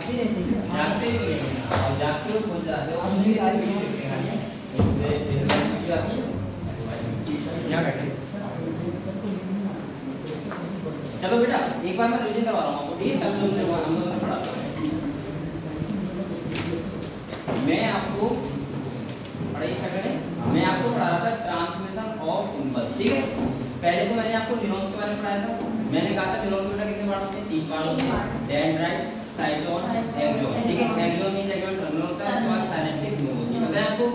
जागते भी नहीं और जागते हो पहुंच जाते हो हम नहीं सारी वीडियो देखते हैं क्या बैठे। चलो बेटा एक बार मैं रिवीजन करवा रहा हूँ आपको, ठीक है? कल हम लोगों ने पढ़ा था। मैं आपको पढ़ाई क्या करें, मैं आपको पढ़ा रहा था ट्रांसमिशन ऑफ इम्पल्स, ठीक है? पहले तो मैंने आपको न्यूरॉन्स के बारे में पढ़ाया था। मैंने कहा था न्यूरॉन के बेटा कितने पार्ट होते हैं? 3 पार्ट होते हैं, डेंड्राइट, साइटोन, एक्सोन, ठीक है? एक्सोन मींस एक्सोन टर्मिनल होता है, उसके बाद साइनेप्टिक नोड होती है। पता है आपको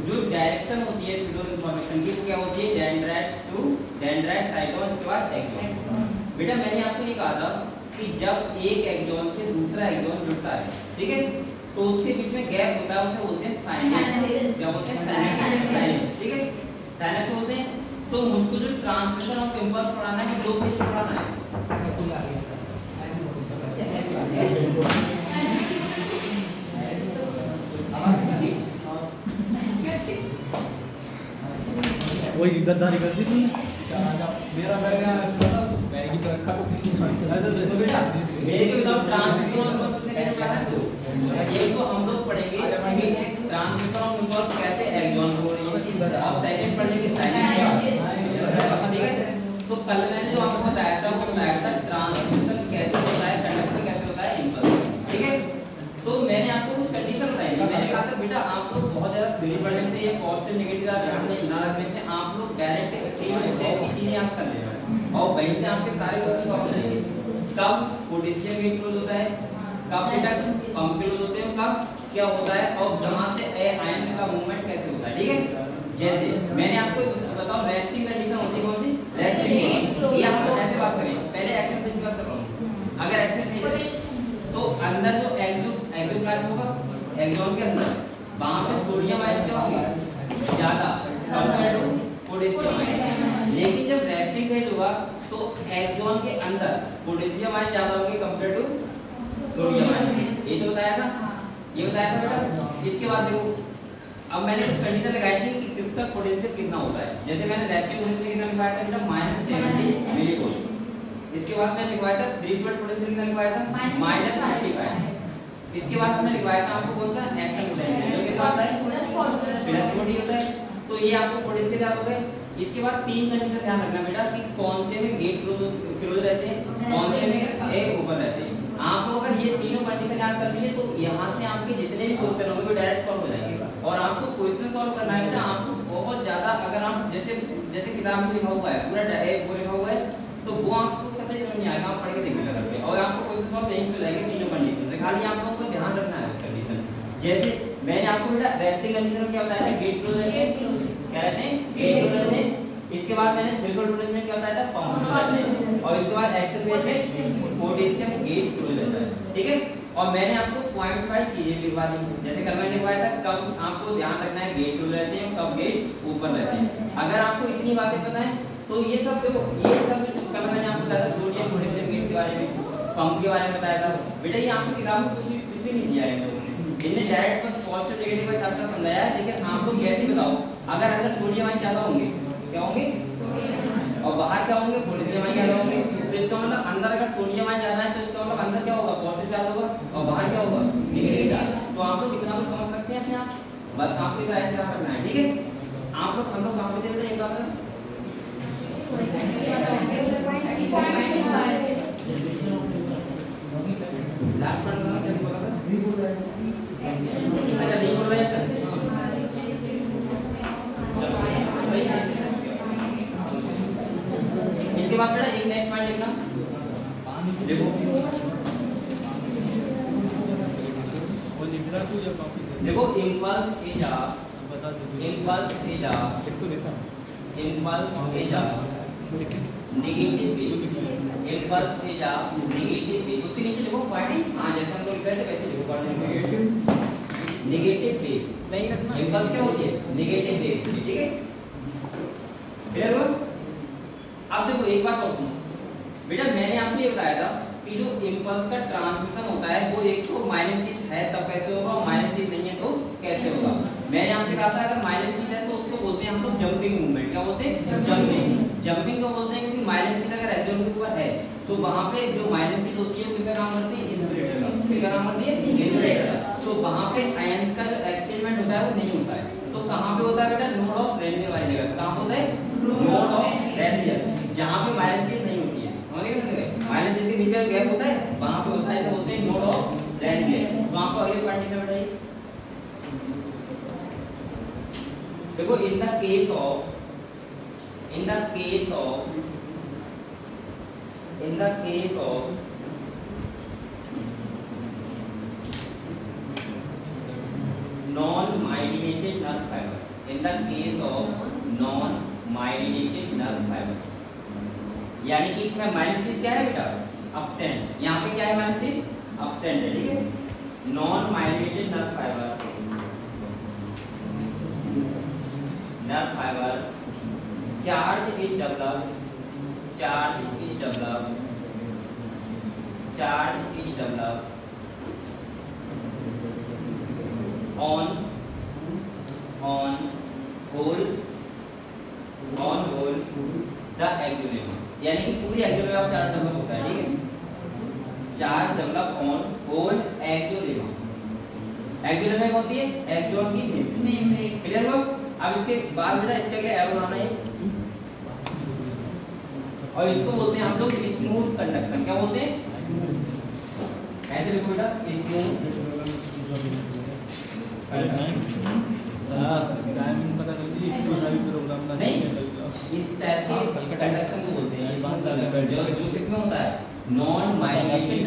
जो डायरेक्शन होती है फ्लूइड इंफॉर्मेशन की क्या होती है? डेंड्राइट टू डेंड्राइट, साइटोन, उसके बाद एक्सोन। बेटा मैंने आपको ये कहा था कि जब एक एक्सोन से दूसरा एक्सोन जुड़ता है, ठीक है, तो उसके बीच में गैप होता है, उसे बोलते हैं साइनेप्स। क्या बोलते हैं? साइनेप्स, ठीक है? साइनेप्स बोलते हैं। तो मुझको जो ट्रांसमिशन ऑफ इम्पल्स पढ़ाना है, 2 चीज पढ़ाना है। वही गद्दारी करती थी मेरा बैग की तो रखा तो बेटा मेरे के विदाउट ट्रांसमिशन ऑफ इम्पल्स मैंने पढ़ाया तो ये तो हम लोग पढ़ेंगे कि ट्रांसमिशन ऑफ इम्पल्स कैसे एक्सोन हो रही है और सेकंड पढ़ेंगे साइनेप्स, ठीक है? तो कल मैंने जो आपको बताया था वो बताया था ट्रांसमिशन कैसे होता है, कंडक्शन कैसे होता है इम्पल्स, ठीक है? तो मैंने आपको कुछ कंडीशन बताई थी। मैंने कहा था बेटा आप लोग बहुत ज्यादा थ्योरी पढ़ने से या पॉजिटिव नेगेटिव का ध्यान नहीं ना रखने से आप लोग डायरेक्ट 3 स्टेप की चीजें आप कर लेना और वहीं से आपके सारे क्वेश्चन सॉल्व हो जाएंगे। कब पोटेशियम गेट क्लोज होता है, कब बेटा पंप क्लोज होते हैं, कब क्या होता है और जहां से आयन का मूवमेंट कैसे होता है, ठीक है? जैसे मैंने आपको बताओ रेस्टिंग कंडीशन होती है कौन सी? रेस्टिंग। ये हम लोग ऐसे बात करें, पहले एक्शन पे बात कर रहा हूं। अगर एक्शन नहीं तो अंदर जो एक्सोप्लाज्म होगा, एक्सोन के अंदर वहां पे सोडियम आयन क्या होंगे? ज्यादा कंपेयर टू पोटेशियम आयन। लेकिन जब रेस्टिंग फेज होगा तो एक्सोन के अंदर पोटेशियम आयन ज्यादा होंगे कंपेयर टू सोडियम आयन। ये तो बताया था, ये बताया था बेटा। इसके बाद देखो अब मैंने कुछ कंडीशन लगाई थी कि किसका पोटेंशियल कितना होता है। जैसे मैंने रेस्टिंग पोटेंशियल कितना लिखवाया था बेटा? -70 मिलीवोल्ट। इसके बाद मैंने लिखवाया था थ्रेशोल्ड पोटेंशियल कितना लिखवाया था? -55। इसके बाद हमने लिखवाया था आपको कौन सा? एक्शन पोटेंशियल जो कितना होता है? +40 होता है। तो ये आपको पोटेंशियल याद हो गए। इसके बाद 3 कंडीशन ध्यान रखना बेटा कि कौन से में गेट क्लोज रहते हैं, कौन से में ए ओपन रहते हैं। आप लोग अगर ये तीनों कंडीशन याद कर लिए तो यहाँ से आपके जितने भी क्वेश्चन होंगे वो डायरेक्ट सॉल्व हो जाएंगे। और आपको क्वेश्चन सॉल्व करना है बेटा आपको बहुत ज्यादा, अगर आप जैसे किताब में लिखा हुआ है पूरा वो लिखा हुआ है तो वो आपको कतई समझ नहीं आएगा, आप पढ़ के देखने लगते हैं और आपको क्वेश्चन सॉल्व नहीं मिल जाएंगे तीनों कंडीशन से। खाली आप लोगों को ध्यान रखना है कंडीशन। जैसे मैंने आपको बेटा रेस्टिंग कंडीशन में क्या बताया था? गेट क्लोज रहते हैं, क्या रहते हैं? गेट क्लोज रहते हैं। इसके बाद मैंने थ्रेशोल्ड पोटेंशियल में क्या बताया था? पंप क्लोज रहते हैं। और इसके बाद एक्शन फेज में पोटेशियम गेट क्लोज रहता है, ठीक है? और मैंने आपको पॉइंट्स वाइज चीजें लिखवा दी। जैसे कल मैंने लिखवाया था कब आपको ध्यान रखना है गेट क्लोज रहते हैं, कब गेट ओपन रहते हैं। अगर आपको इतनी बातें पता है तो ये सब देखो, ये सब कल मैंने आपको बताया था सोडियम पोटेशियम गेट के बारे में, पंप के बारे में बताया था बेटा। ये आपकी किताब में कुछ नहीं दिया है, इन्हें डायरेक्ट बस पॉजिटिव नेगेटिव का आपका समझाया है। लेकिन आप लोग कैसे बताओ अगर अंदर सोडियम आयन ज्यादा होंगे क्या होंगे और बाहर क्या होंगे? पोटेशियम आयन ज्यादा होंगे। तो इसका मतलब अंदर अगर सोडियम आयन ज्यादा है तो इसका मतलब अंदर क्या होगा? पॉजिटिव चार्ज होगा और बाहर क्या होगा? Negative charge. तो आप लोग इतना तो समझ सकते हैं अपने आप, बस आपको इतना ध्यान रखना है, ठीक है? आप लोग हम लोग काम करते हैं एक बात लास्ट पॉइंट का क्या बोला था? अच्छा नहीं बोल रहे हैं सर। इसके बाद बेटा एक नेक्स्ट पॉइंट लिखना, देखो impulse is negative wave, impulse is a negative wave. उसके नीचे लिखो पॉइंट, हां जैसे हम लोग कैसे लिखो पॉइंट नेगेटिव वेव नहीं रखना। इम्पल्स क्या होती है? नेगेटिव वेव, ठीक है? क्लियर हो? अब देखो एक बात और सुनो बेटा, मैंने आपको ये बताया था कि जो इम्पल्स का ट्रांसमिशन होता है वो एक तो -c है तब कैसे होगा और -c नहीं है तो कैसे होगा। मैंने आपसे कहा था अगर -c है तो उसको बोलते हैं हम लोग जंपिंग मूवमेंट। क्या बोलते हैं? जंपिंग। जंपिंग को बोलते हैं क्योंकि -c अगर एक्सोन के ऊपर है तो वहां पे जो माइनस चीज होती है किसका काम करती है, इंसुलेटर का। किसका काम करती है, इंसुलेटर का। तो वहां पे आयंस का जो एक्सचेंजमेंट होता है वो नहीं होता है। तो कहां पे होता है बेटा, नोड ऑफ रेनवे वाली जगह। कहां होता है, नोड ऑफ रेनवे, जहां पे माइनस चीज नहीं होती है। समझ गए, माइनस चीज के बीच में गैप होता है, वहां पे होता है, तो होते हैं नोड ऑफ रेनवे। तो आपको अगले पॉइंट में बताइए, देखो in the case of non-myelinated nerve fiber, in the case of non-myelinated nerve fiber, यानी कि इसमें माइलिन क्या है बेटा, absent। यहाँ पे क्या है, माइलिन absent है, ठीक है। non-myelinated nerve fiber charge is developed on whole the axonema, यानी कि पूरी एक्सोलेमा चार्ज डेवलप होता है, ठीक है। Charge develop on whole axolemma. Axolemma क्या होती है, एक्सोन की मेम्ब्रेन। क्लियर हो। अब इसके बाद बेटा इसके लिए एरो बनाना है, और इसको बोलते हैं हम लोग स्मूथ कंडक्शन। क्या बोलते हैं, ऐसे लिखो बेटा, स्मूथ टाइमिंग पता कर ली, प्रोग्राम नहीं, इस टाइप के कंडक्शन को बोलते हैं जो किसमें होता है, नॉन माइलिनेटेड,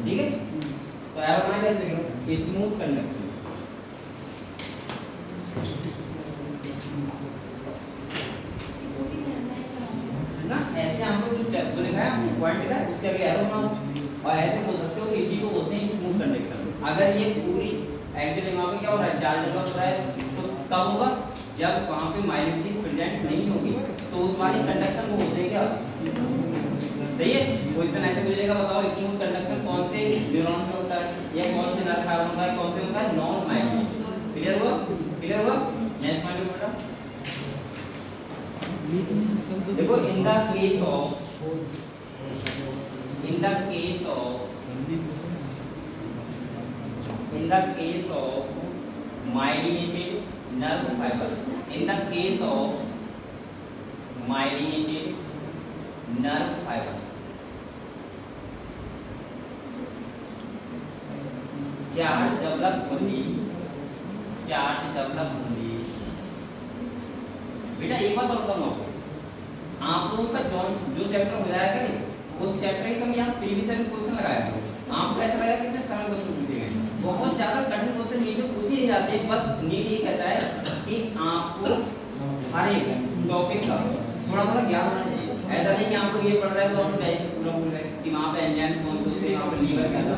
ठीक है। तो एरो बनाना कैसे, स्मूथ कंडक्शन ना, ऐसे हम लोग जो लिखा है पॉइंट लिखा है उसके आगे एरो बनाओ, और ऐसे बोल सकते हो कि इसी को बोलते हैं स्मूथ कंडक्शन। अगर ये पूरी एक्सोलेमा में क्या हो रहा है, चार्ज डेवलप हो रहा है, तो कब होगा, जब वहां पे माइलिन प्रेजेंट नहीं होगी, तो उस वाली कंडक्शन को बोलते हैं क्या, सही है। क्वेश्चन ऐसे पूछेगा, बताओ स्मूथ कंडक्शन कौन से न्यूरॉन में होता है, या कौन से नर्व फाइबर में होता है, कौन से होता है, नॉन माइलिन। क्लियर हुआ, क्लियर हुआ। नेक्स्ट पॉइंट बेटा देखो, in the case of myelinated nerve fibers, in the case of myelinated nerve fiber, charge develop होंगी बेटा। एक बात और बताऊं आप लोगों का जो चैप्टर हो जाएगा उस चैप्टर की हम यहाँ प्रीवियस ईयर में क्वेश्चन लगाया था, आपको ऐसा लगा कितने सरल क्वेश्चन पूछे गए, बहुत ज्यादा कठिन क्वेश्चन नीट में पूछे नहीं जाते। बस नीट ये कहता है कि आपको हर एक टॉपिक का थोड़ा थोड़ा ज्ञान होना चाहिए। ऐसा नहीं कि आप लोग ये पढ़ रहे हैं तो आप बेसिक पूरा भूल गए कि वहाँ पे एंजाइम कौन से होते हैं, वहाँ पे लीवर क्या था।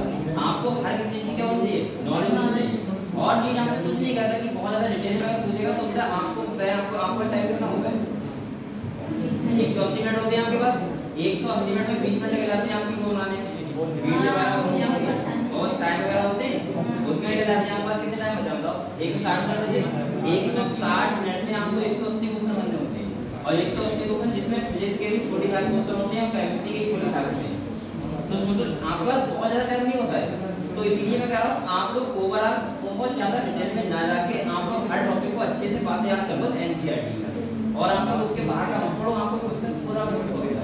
आपको हर किसी चीज की क्या होनी चाहिए, नॉलेज होनी चाहिए। और नीट आपने कुछ नहीं कहता कि बहुत ज्यादा डिटेल में पूछेगा, तो बेटा आपको बताया आपका टाइम कितना होगा, 180 मिनट होते हैं आपके पास। 180 मिनट में 20 मिनट लग जाते हैं आपकी वीडियो बनाने में, वीडियो वगैरह होती है आपकी, और टाइम वगैरह होते हैं, उसमें लग जाते हैं आपके पास कितने टाइम बचा बताओ, 160 मिनट बचे। 160 मिनट में आपको 180 क्वेश्चन करने होते हैं, और 180 क्वेश्चन जिसमें फिजिक्स के भी 45 क्वेश्चन होते हैं और केमिस्ट्री के 45 होते हैं। तो सोचो आपके पास बहुत ज्यादा टाइम नहीं होता है। तो इसलिए मैं कह रहा हूँ आप लोग ओवरऑल बहुत ज्यादा डिटेल में ना जाके आप लोग हर टॉपिक को अच्छे से बातें याद कर लो एनसीईआरटी का, और आप लोग उसके बाहर का मत पढ़ो, आपको क्वेश्चन पूरा नोट हो गया।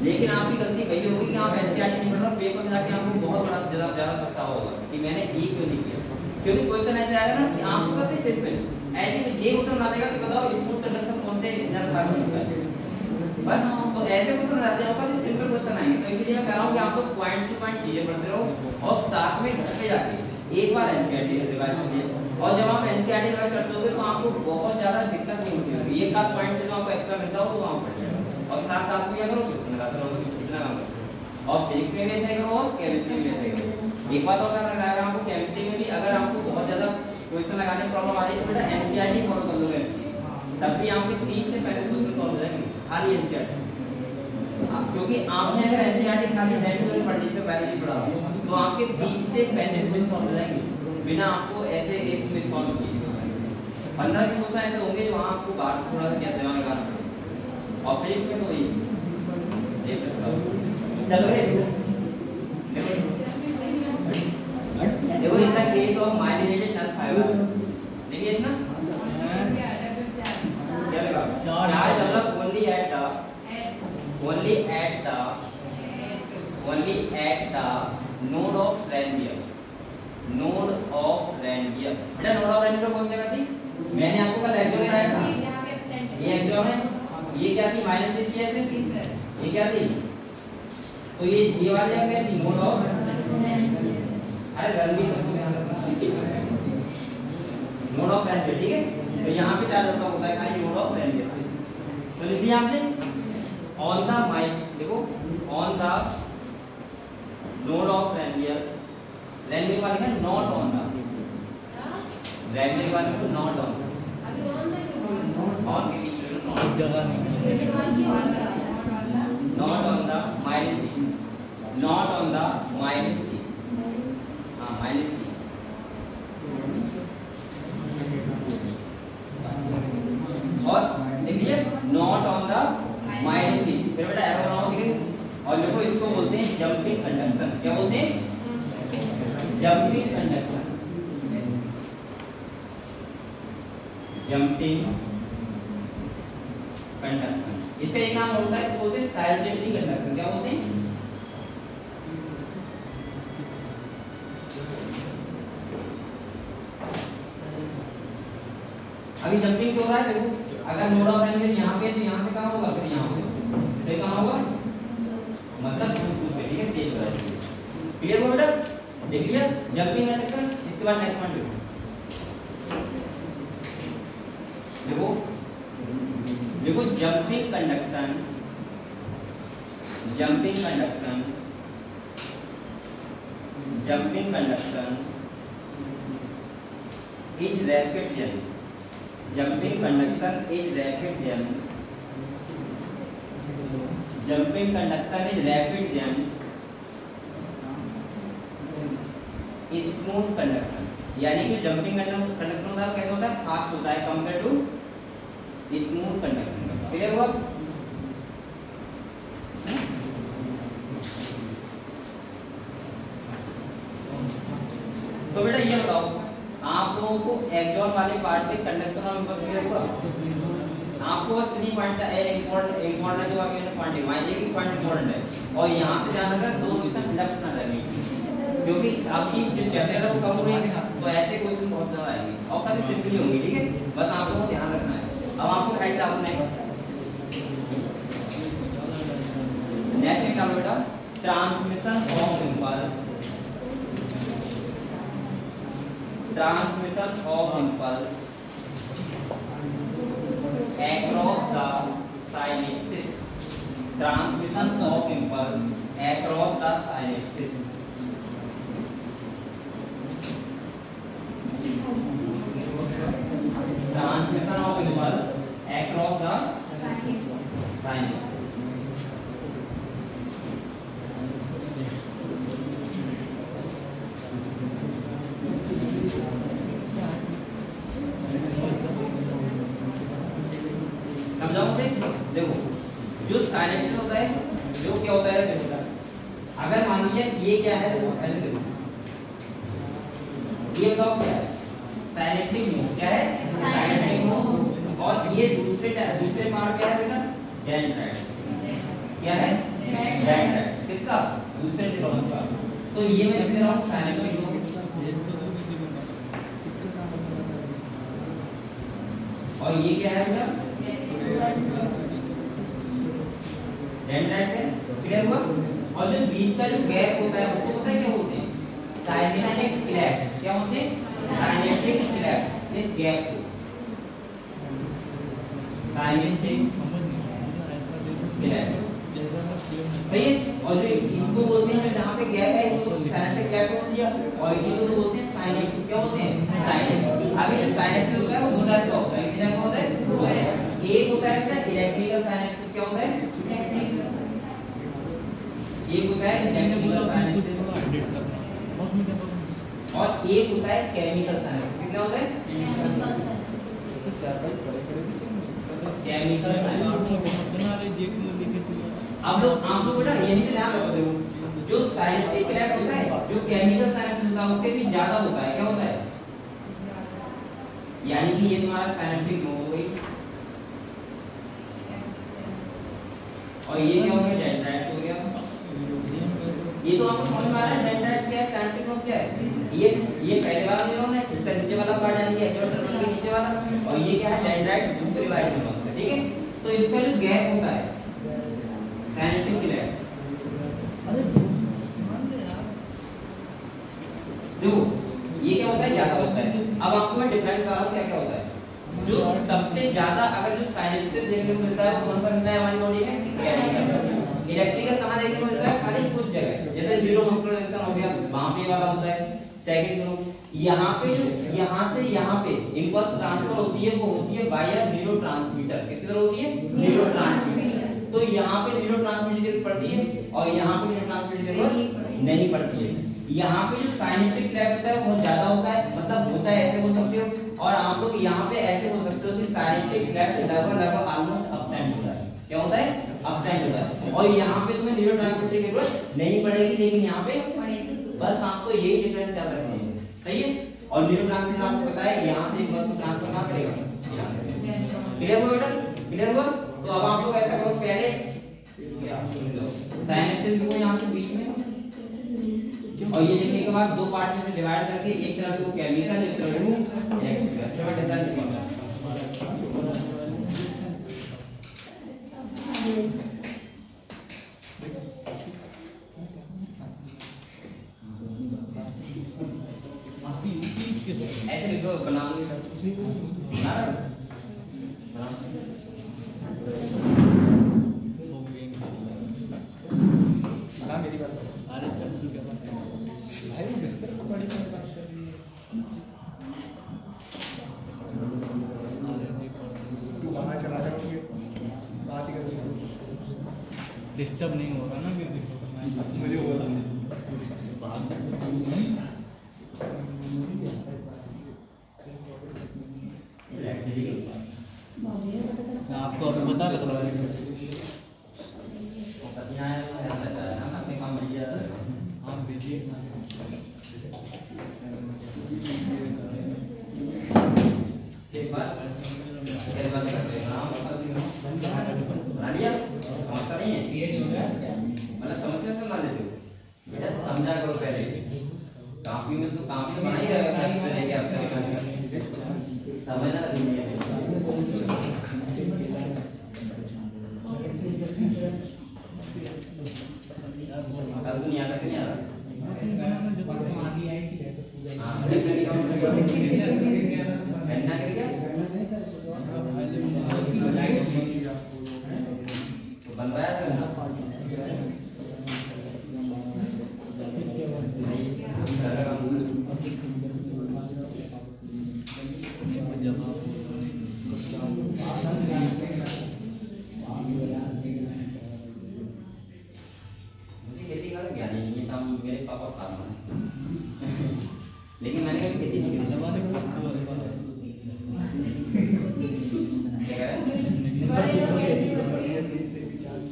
लेकिन आपकी गलती वही होगी कि आप एनसीईआरटी नहीं पढ़ रहे, पेपर में जाके आपको बहुत बड़ा ज्यादा पछतावा होगा कि मैंने ये क्यों नहीं किया। क्योंकि क्वेश्चन ऐसे आएगा ना कि आपको कहते हैं सिंपल ऐसे ये उत्तर बना देगा कि बताओ स्मूथ कंडक्शन कौन से नर्व फाइबर होता है, बस। तो ऐसे क्वेश्चन आते हैं आपका सिंपल क्वेश्चन आएंगे। तो इसलिए मैं कह रहा हूं कि आप लोग पॉइंट टू पॉइंट चीजें पढ़ते रहो, और साथ में घर पे जाके एक बार एनसीईआरटी रिवाइज करिए। और जब आप एनसीईआरटी रिवाइज करते होगे तो आपको बहुत ज्यादा दिक्कत नहीं होती होगी, एक आध पॉइंट से जो आपको एक्स्ट्रा मिलता हो तो वहां पढ़ लेना, और साथ साथ में अगर क्वेश्चन लगाते रहो कितना काम करते। और फिजिक्स में भी ऐसे करो और केमिस्ट्री में ऐसे करो। एक बात और करना है आपको, केमिस्ट्री में भी अगर आपको बहुत ज्यादा क्वेश्चन लगाने में प्रॉब्लम आ रही है तो बेटा एनसीईआरटी फॉलो कर लो, तब भी आपके 30 से 35 क्वेश्चन सॉल्व हो जाएंगे खाली एनसीईआरटी। क्योंकि आपने अगर एनसीईआरटी खाली हैंड पढ़ने से पहले भी पढ़ा तो आपके 20 से 35 क्वेश्चन सॉल्व हो जाएंगे बिना आपको ऐसे एक क्विज सॉल्व किए। 15 क्वेश्चन ऐसे होंगे जो वहां आपको बाहर से थोड़ा सा क्या दिमाग लगाना पड़ेगा। और फिजिक्स में तो ये चलो देखो इतना case of myelinated null fibre देखिए इतना क्या लगा charge develop only at the node of Ranvier बेटा नोड ऑफ रेनवियर कौन सी जगह थी मैंने आपको कल एक्सॉन बताया था ये एक्सॉन है ये क्या थी माइनस से किया थे ये क्या थी तो ये वाली जगह क्या थी नोड ऑफ अरे रेनवियर नोड ऑफ रेनवियर ठीक है तो यहाँ पे चार्ज होता है खाली नोड ऑफ रेनवियर तो लिख दिया आपने ऑन द माइंड देखो on the node of Ranvier वाले का नॉट ऑन द रेनवियर वाले को नॉट ऑन ऑन के बीच में नॉट जगह नहीं not on the minus C not on the minus C हाँ माइनस सी और देखिए not on the minus C फिर बेटा एरो बनाओ ठीक है और देखो इसको बोलते हैं जंपिंग कंडक्शन क्या बोलते हैं जंपिंग कंडक्शन इसका एक नाम होता है बोलते हैं साइलेंटली कंडक्शन क्या बोलते हैं अभी जंपिंग क्यों हो रहा है देखो अगर नोड ऑफ रेनवियर यहाँ पे तो यहाँ से कहाँ होगा फिर यहाँ से फिर कहाँ होगा मतलब ठीक है तेज हो रहा है क्लियर हो बेटा देख लिया जंपिंग कंडक्शन इसके बाद नेक्स्ट पॉइंट देखो jumping conduction is rapid jump jumping conduction is rapid jump jumping conduction is rapid jump smooth conduction यानी कि जंपिंग कंडक्शन होता है कैसे होता है फास्ट होता है compare to smooth conduction clear हुआ तो बेटा ये बताओ आप लोगों को एक्सॉन वाले पार्ट पे कंडक्शन और इंपल्स क्लियर हुआ आपको बस 3 पॉइंट का इंपॉर्टेंट जो आपके पॉइंट है वहां एक पॉइंट इंपॉर्टेंट है और यहां से जाना है दो क्वेश्चन इंडक्शन आ जाएंगे क्योंकि आपकी जो चैप्टर है वो कम हो रही है तो ऐसे क्वेश्चन बहुत ज्यादा आएंगे और काफी सिंपली होंगे ठीक है बस आप लोगों को ध्यान रखना है अब आपको हेड डाउन है नेक्स्ट क्या बेटा transmission of impulse across the synapses transmission of impulse across the synapses transmission of impulse across the synapses देखो जो साइनेप्स होता है जो क्या होता है देखो अगर मान लीजिए ये क्या है देखो ऐसे देखो ये बताओ क्या है साइनेप्टिक नोड क्या है साइनेप्टिक नोड और ये दूसरे पार्ट क्या है बेटा डेंड्राइट क्या है डेंड्राइट किसका दूसरे न्यूरॉन्स का तो ये मैं लिख दे रहा हूं साइनेप्टिक नोड और ये क्या है बेटा डेंड्राइट से क्लियर हुआ और जो बीच का जो गैप होता है उसको पता है क्या बोलते हैं साइनेप्टिक क्लैप क्या होते हैं साइनेप्टिक क्लैप इस गैप को साइनेप्टिक क्लैप भाई और जो इसको बोलते हैं जहां पे गैप है इसको साइनेप्टिक क्लैप बोलते हैं और इसी को बोलते हैं साइनेप्टिक क्या होते हैं साइनेप्टिक अभी जो साइनेप्टिक होता है वो दो टाइप का होता है कितना होता है एक होता है इसका इलेक्ट्रिकल साइनेप्सिस क्या होता है एक होता है इलेक्ट्रिकल साइनेप्सिस और एक होता है केमिकल साइनेप्सिस कितना होता है केमिकल साइनेप्सिस आप लोग बेटा ये नहीं ध्यान रखते हो, जो साइंटिफिक लैब होता है, जो केमिकल साइंस होता है, उसके भी ज्यादा होता है। क्या होता है? यानी कि ये तुम्हारा साइंटिफिक नो हो गई, और ये क्या हो गया? डेंड्राइट्स हो गया। ये तो आपको समझ में आ रहा है डेंड्राइट्स क्या है, साइंटिफिक नो क्या है? ये पहले वाला न्यूरॉन है, इसका नीचे वाला पार्ट यानी कि एक्सोटर के नीचे वाला, और ये क्या है? डेंड्राइट्स दूसरे वाले न्यूरॉन है। ठीक है, तो इसका जो गैप होता है साइंटिफिक लैब, देखो ये क्या होता है? ज्यादा होता है। अब आपको मैं डिफाइन कर रहा हूं क्या क्या होता है। जो सबसे ज्यादा अगर जो साइंटिफिक देखने को मिलता है वो कौन सा मिलता है हमारी बॉडी में? केमिकल। इलेक्ट्रिकल कहां देखने को मिलता है? खाली कुछ जगह, जैसे न्यूरोमस्कुलर जंक्शन हो गया, वहां पे वाला होता है। सेकंड सुनो, यहाँ पे जो यहाँ से यहाँ पे इंपल्स ट्रांसफर होती है, वो होती है बाय न्यूरोट्रांसमीटर। किसकी तरह होती है? न्यूरोट्रांसमीटर। तो यहाँ पे न्यूरोट्रांसमीटर की जरूरत पड़ती है और यहाँ पे न्यूरोट्रांसमीटर की जरूरत नहीं पड़ती है। यहाँ पे जो साइंटिफिक लैब होता है बहुत ज्यादा होता है, मतलब होता है ऐसे बोल सकते हो, और आप लोग यहाँ पे ऐसे बोल सकते हो कि साइंटिफिक लैब लगभग ऑलमोस्ट एब्सेंट होता है। क्या होता है? एब्सेंट होता है। और यहाँ पे तुम्हें न्यूरोट्रांसमीटर की जरूरत नहीं पड़ेगी, लेकिन यहाँ पे बस आपको यही डिफरेंस याद रखना है। सही है? और न्यूरोट्रांसमीटर आपको पता है यहाँ से बस ट्रांसफर कहाँ करेगा? क्लियर हुआ बेटा? क्लियर हुआ? तो अब आप लोग ऐसा करो, पहले साइनेप्सिस को यहाँ पे बीच में, और ये लिखने के बाद दो पार्ट में से डिवाइड करके एक तरफ को केमिकल, एक तरफ को इलेक्ट्रिकल। अच्छा बेटा ऐसे लिखो, बनाओगे मेरी बात। अरे चल तू क्या बात भाई, वो बिस्तर पर बड़ी बात कर रही है। तू वहाँ चला जाओगे, बात ही कर, डिस्टर्ब नहीं होगा ना फिर? मुझे बोला आपको अभी बता रहा था आप बिजी एक बार करते हैं समझता नहीं है, मतलब समझते हैं मान लेते हो बेटा, समझा करो पहले। काफी में तो काफी बना ही रहेगा समझना नहीं है। दुनिया तक नहीं आ रहा। हाँ बनवाया था ना मेरे पापा फार्मर हैं, लेकिन मैंने कभी खेती नहीं की।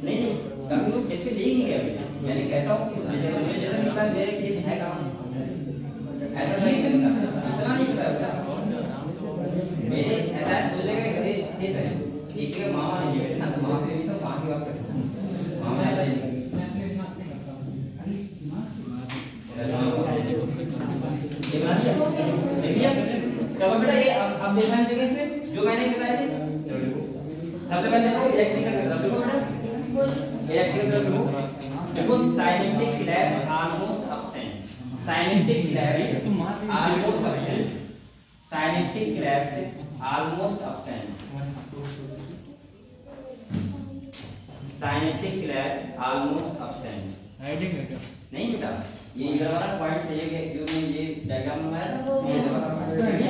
नहीं कभी वो खेत पे ले ही नहीं गया। मैंने कहता हूँ मेरे खेत है कहाँ, ऐसा नहीं लगता, इतना नहीं पता बेटा। मेरे ऐसा दो जगह खेत है, एक जगह मामा नहीं गए ना, तो वहाँ पे भी तो वहाँ की बात करते मामा ऐसा ही चलो बेटा ये अब देखना चाहिए इसमें जो मैंने बताया थी। सबसे पहले देखो इलेक्ट्रिकल देखो बेटा, इलेक्ट्रिकल देखो synaptic lab almost absent, synaptic lab almost absent, synaptic lab almost absent, synaptic lab almost absent. Writing है क्या? नहीं बेटा, ये इधर वाला पॉइंट चाहिए कि जो मैं ये डायग्राम बनाया था, ये इधर वाला पॉइंट चाहिए।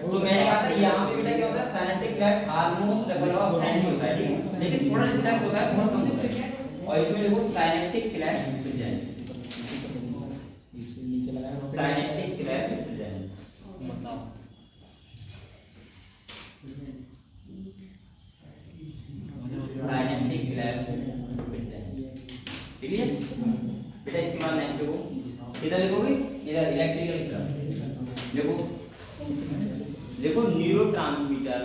तो मैंने कहा था यहाँ पे बेटा क्या होता है, साइनेप्टिक लैब ऑलमोस्ट लगभग एब्सेंट होता है, ठीक है, लेकिन थोड़ा डिस्टेंस होता है, बहुत कम होता है। और इसमें देखो साइनेप्टिक लैब मिल जाए, साइनेप्टिक लैब मिल जाए, बताओ साइनेप्टिक लैब मिल जाए। देखो न्यूरोट्रांसमीटर।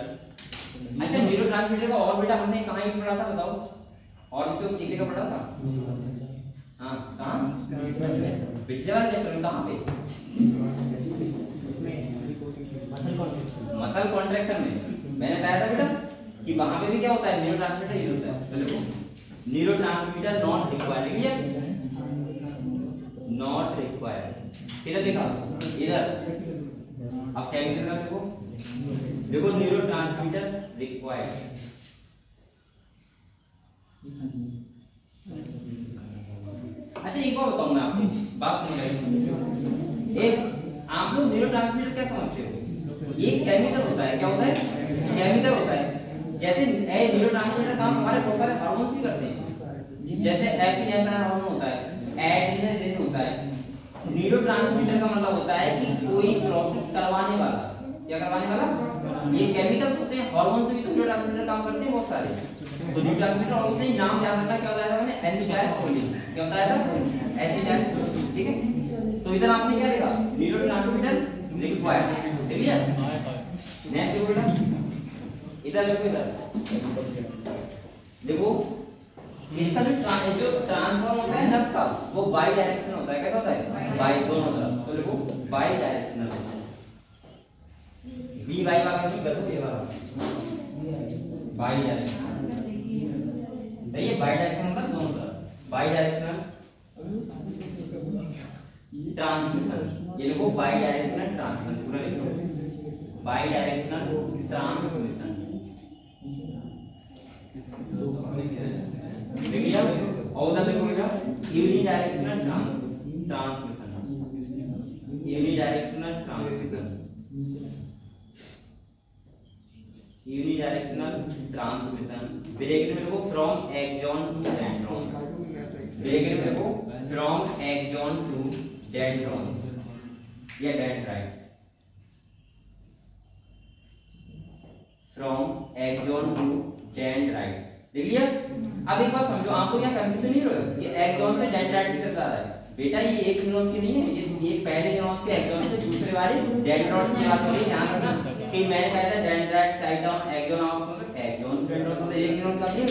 अच्छा न्यूरोट्रांसमीटर का और बेटा हमने कहाँ यूज पढ़ा था बताओ? और भी तो एक जगह पढ़ा था। हाँ कहाँ? पिछले वाले चैप्टर में कहाँ पे? मसल कॉन्ट्रैक्शन में मैंने बताया था बेटा कि वहां पे भी क्या होता है, न्यूरोट्रांसमीटर यूज होता है। तो देखो neurotransmitter not required, not required. इधर देखा, इधर अब केमिकल का देखो न्यूरोट्रांसमीटर रिक्वायर्ड। अच्छा एक बात बताऊं मैं आपको, बात सुनो। एक आप लोग न्यूरोट्रांसमीटर क्या समझते हो? ये केमिकल होता है। क्या होता है? केमिकल होता है। जैसे न्यूरोट्रांसमीटर काम हमारे बहुत सारे हार्मोन्स भी करते हैं। जैसे एपिनेफ्रिन हार्मोन होता है, एड्रेनलिन होता है। न्यूरोट्रांसमीटर का मतलब होता है कि कोई प्रोसेस करवाने वाला। क्या करवाने वाला? ये केमिकल्स होते हैं, हार्मोन से भी तो न्यूरोट्रांसमीटर काम करते हैं बहुत सारे। तो न्यूरोट्रांसमीटर और उसने नाम ध्यान रखना क्या बताया था मैंने? एसिटाइलकोलिन। क्या बताया था? एसिटाइलकोलिन। ठीक है, तो इधर आपने क्या लिखा? Neurotransmitter required. ठीक है, नेक्स्ट देखो बेटा, इधर देखो, इधर देखो इसका जो ट्रांसफॉर्म होता है नर्व का, वो बाई डायरेक्शनल होता है। कैसा होता है? बाई दोनों तरफ। तो देखो बाई डायरेक्शनल, बी बाई वाला नहीं करो, ये वाला बाई डायरेक्शनल। तो ये बाई डायरेक्शनल मतलब दोनों तरफ, बाई डायरेक्शनल ट्रांसमिशन। ये देखो बाई डायरेक्शनल ट्रांसमिशन, पूरा लिखो बाई डायरेक्शनल ट्रांसमिशन। देखिए और उधर देखो बेटा unidirectional transmission, unidirectional transmission, unidirectional transmission. Bracket में देखो from axon to dendron, bracket में देखो फ्रॉम एक्सॉन टू डेंड्रॉन या dendrites, from axon to dendrites. देख लिया? अब एक बात समझो, आपको यहाँ कंफ्यूजन नहीं हो रहा कि एक्सॉन से डेंड्राइट्स की तरफ आ रहा है। बेटा ये एक न्यूरॉन की नहीं है, ये पहले न्यूरॉन के एक्सॉन से दूसरे वाले डेंड्राइट्स की बात हो रही है। ध्यान रखना कि मैंने कहा था dendrite side down axon of axon dendrite मतलब एक न्यूरॉन का नहीं है,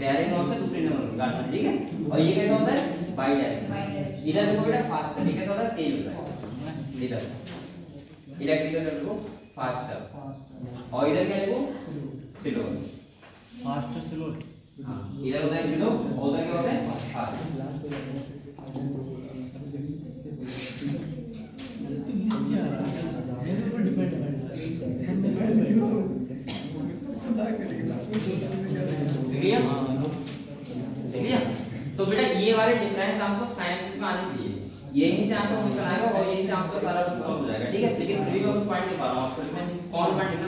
पहले न्यूरॉन से दूसरे न्यूरॉन की बात है। ठीक है, और ये कैसा होता है? By directional. इधर देखो बेटा फास्टर, ये कैसा होता है? तेज होता है। इधर इलेक्ट्रिकल देखो फास्टर, और इधर क्या देखो? Slow, fast slow. हाँ, इधर होता है स्लो और उधर क्या होता है? फास्ट। तो बेटा ये वाले डिफरेंस आपको साइंस में आने चाहिए, यहीं से आपको क्वेश्चन आएगा और यहीं से आपको सारा कुछ सॉल्व हो जाएगा। ठीक है, लेकिन फिर भी मैं कुछ पॉइंट लिखा रहा हूं आपको, इसमें कौन पॉइंट लिखना?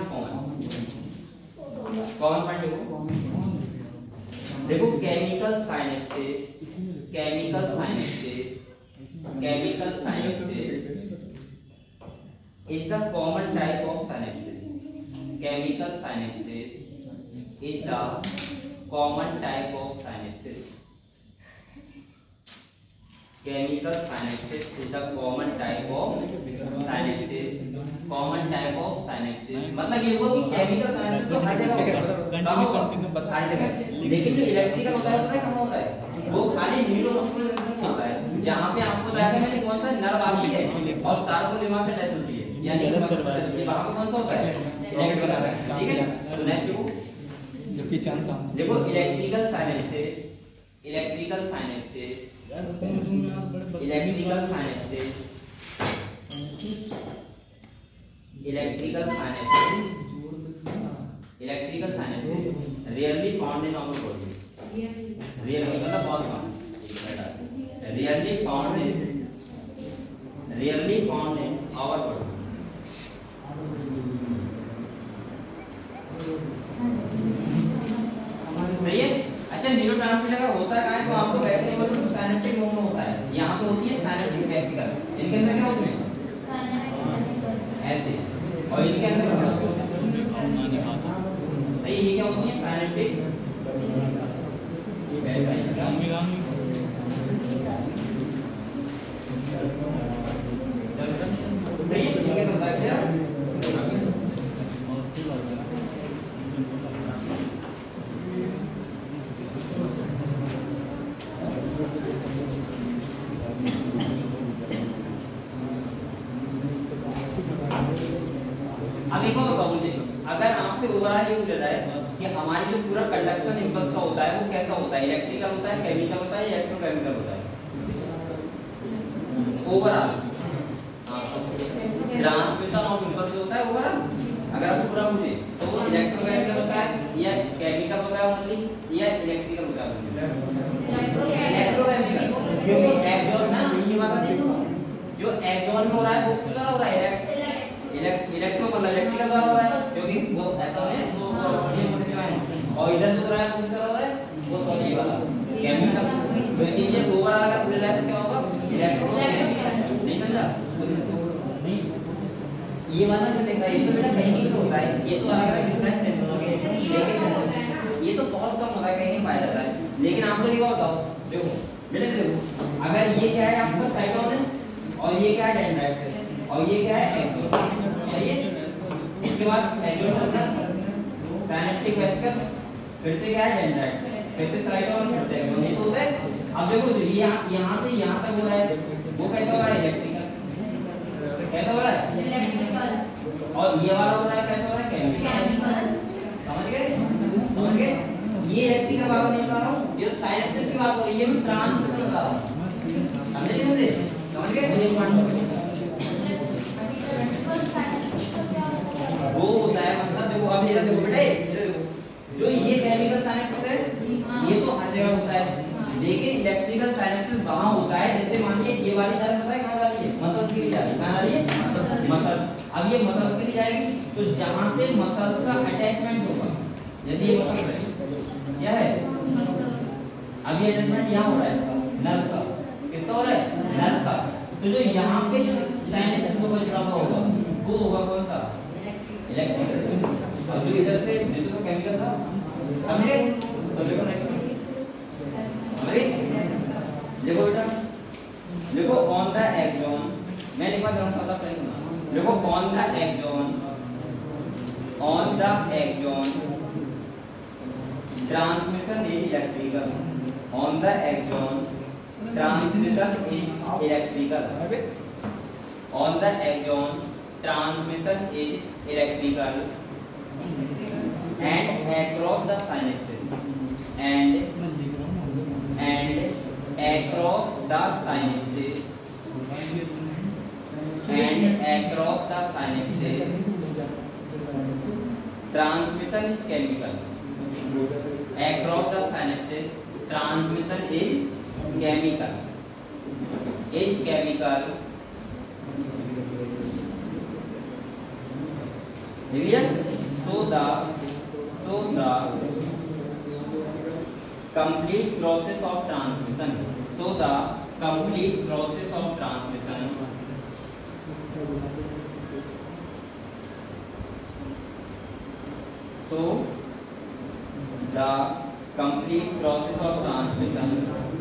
कौन पॉइंट लिखो? देखो chemical synapsis, chemical synapsis, chemical synapsis is the common type of synapses. Chemical synapses is the common type of synapses. Chemical synapses is the common type of synapses. Common type of synapses मतलब ये हुआ कि chemical synapses तो हर जगह होता है, लेकिन जो इलेक्ट्रिकल होता है पता है कहाँ होता है? वो खाली न्यूरोमस्कुलर जंक्शन में होता है, जहाँ पे आपको बताया था मैंने कौन सा नर्व आती है और सार्कोलेमा से टच होती है, यानी वहाँ पे कौन सा होता है? इलेक्ट्रिकल। ठीक है, तो नेक्स्ट देखो, जबकि चांस देखो electrical synapses, electrical synapses, electrical synapses, electrical synapses, electrical synapses rarely found in our body, rarely मतलब बहुत कम, rarely found in our body. सही है? अच्छा न्यूरोट्रांसमीटर का होता है तो आपको वैसे नहीं बोलते साइनेप्टिक नोड में होता है, यहाँ पे होती है साइनेप्टिक वेसिकल। इनके अंदर क्या होती है? ऐसे, और इनके अंदर क्या होता है? सही, ये क्या होती है? Synaptic vesicle. अब एक और बताओ मुझे, अगर आपसे ओवरऑल ये पूछा जाए कि हमारी जो पूरा कंडक्शन इंपल्स का होता है वो कैसा होता है, इलेक्ट्रिकल होता है, केमिकल होता है या इलेक्ट्रोकेमिकल होता है? ओवरऑल ट्रांसमिशन ऑफ इंपल्स होता है ओवरऑल, अगर आपको पूरा पूछे तो वो इलेक्ट्रोकेमिकल होता है या केमिकल होता है ओनली या इलेक्ट्रिकल होता है? इलेक्ट्रोकेमिकल, क्योंकि एक्सॉन ना ये वाला देखो जो एक्सॉन में हो रहा है वो किसका हो रहा है? इलेक्ट्रो मतलब इलेक्ट्रिकल द्वारा हो रहा है, क्योंकि वो ऐसा है तो सोडियम पोटेशियम, और इधर जो हो रहा है वो किसका हो रहा है? वो सोडियम वाला केमिकल। तो इसीलिए ओवरऑल अगर पूरे लाइफ क्या होगा? इलेक्ट्रो। नहीं समझा? नहीं ये वाला जो देख रहा है ये तो बेटा कहीं नहीं होता है, ये तो अलग अलग डिफरेंस है दोनों के, लेकिन ये तो बहुत कम होता है, कहीं नहीं पाया जाता है। लेकिन आप लोग ये बताओ, देखो बेटा देखो, अगर ये क्या है आपका साइटोन है और ये क्या है डेंड्राइट है और ये क्या है एक्सोन, सही है? इसके बाद एक्सोन होता है सिनेप्टिक वेसिकल, फिर से क्या है डेंड्राइट, फिर से साइटोन, फिर से एक्सोन, ये तो होता है। अब देखो ये यहां से यहां तक हो रहा है, वो कैसा हो रहा है? इलेक्ट्रिकल। कैसा हो रहा है? इलेक्ट्रिकल। और ये वाला हो रहा है कैसा हो रहा है? केमिकल। समझ गए? समझ गए? ये इलेक्ट्रिकल बात नहीं कर रहा हूं, ये साइनेप्सिस की बात हो रही है, मैं ट्रांसमिशन बता रहा हूं। समझ गए? समझ गए? ये पॉइंट वो होता है, मतलब देखो अब इधर देखो बेटा, इधर देखो जो ये केमिकल साइनेप्सिस है ये तो हर जगह होता है, लेकिन इलेक्ट्रिकल साइनेप्सिस वहां होता है जैसे मान लीजिए ये वाली नर्व पता है कहां जा रही है? मसल्स के लिए जा रही है। कहां जा रही है? मसल। अब ये मसल्स के लिए जाएगी तो जहां से मसल्स का अटैचमेंट होगा, यदि ये मसल है क्या है? अब ये अटैचमेंट यहां हो रहा है इसका, नर्व का। किसका हो रहा है? नर्व का। तो जो यहां पे जो साइनेप्सिस को जुड़ा हुआ होगा वो होगा कौन सा? इलेक्ट्रिकल। और जो इधर से जो केमिकल था, समझे? तो देखो नेक्स्ट, समझे? देखो बेटा, देखो ऑन द एक्सॉन, मैं एक बार जरा पता कर दूंगा। देखो on the axon transmission is electrical, on the axon transmission is electrical, on the axon transmission is electrical and across the synapses and across the synapses transmission is chemical, across the synapses transmission is chemical, clear? So the complete process of transmission, so the complete process of transmission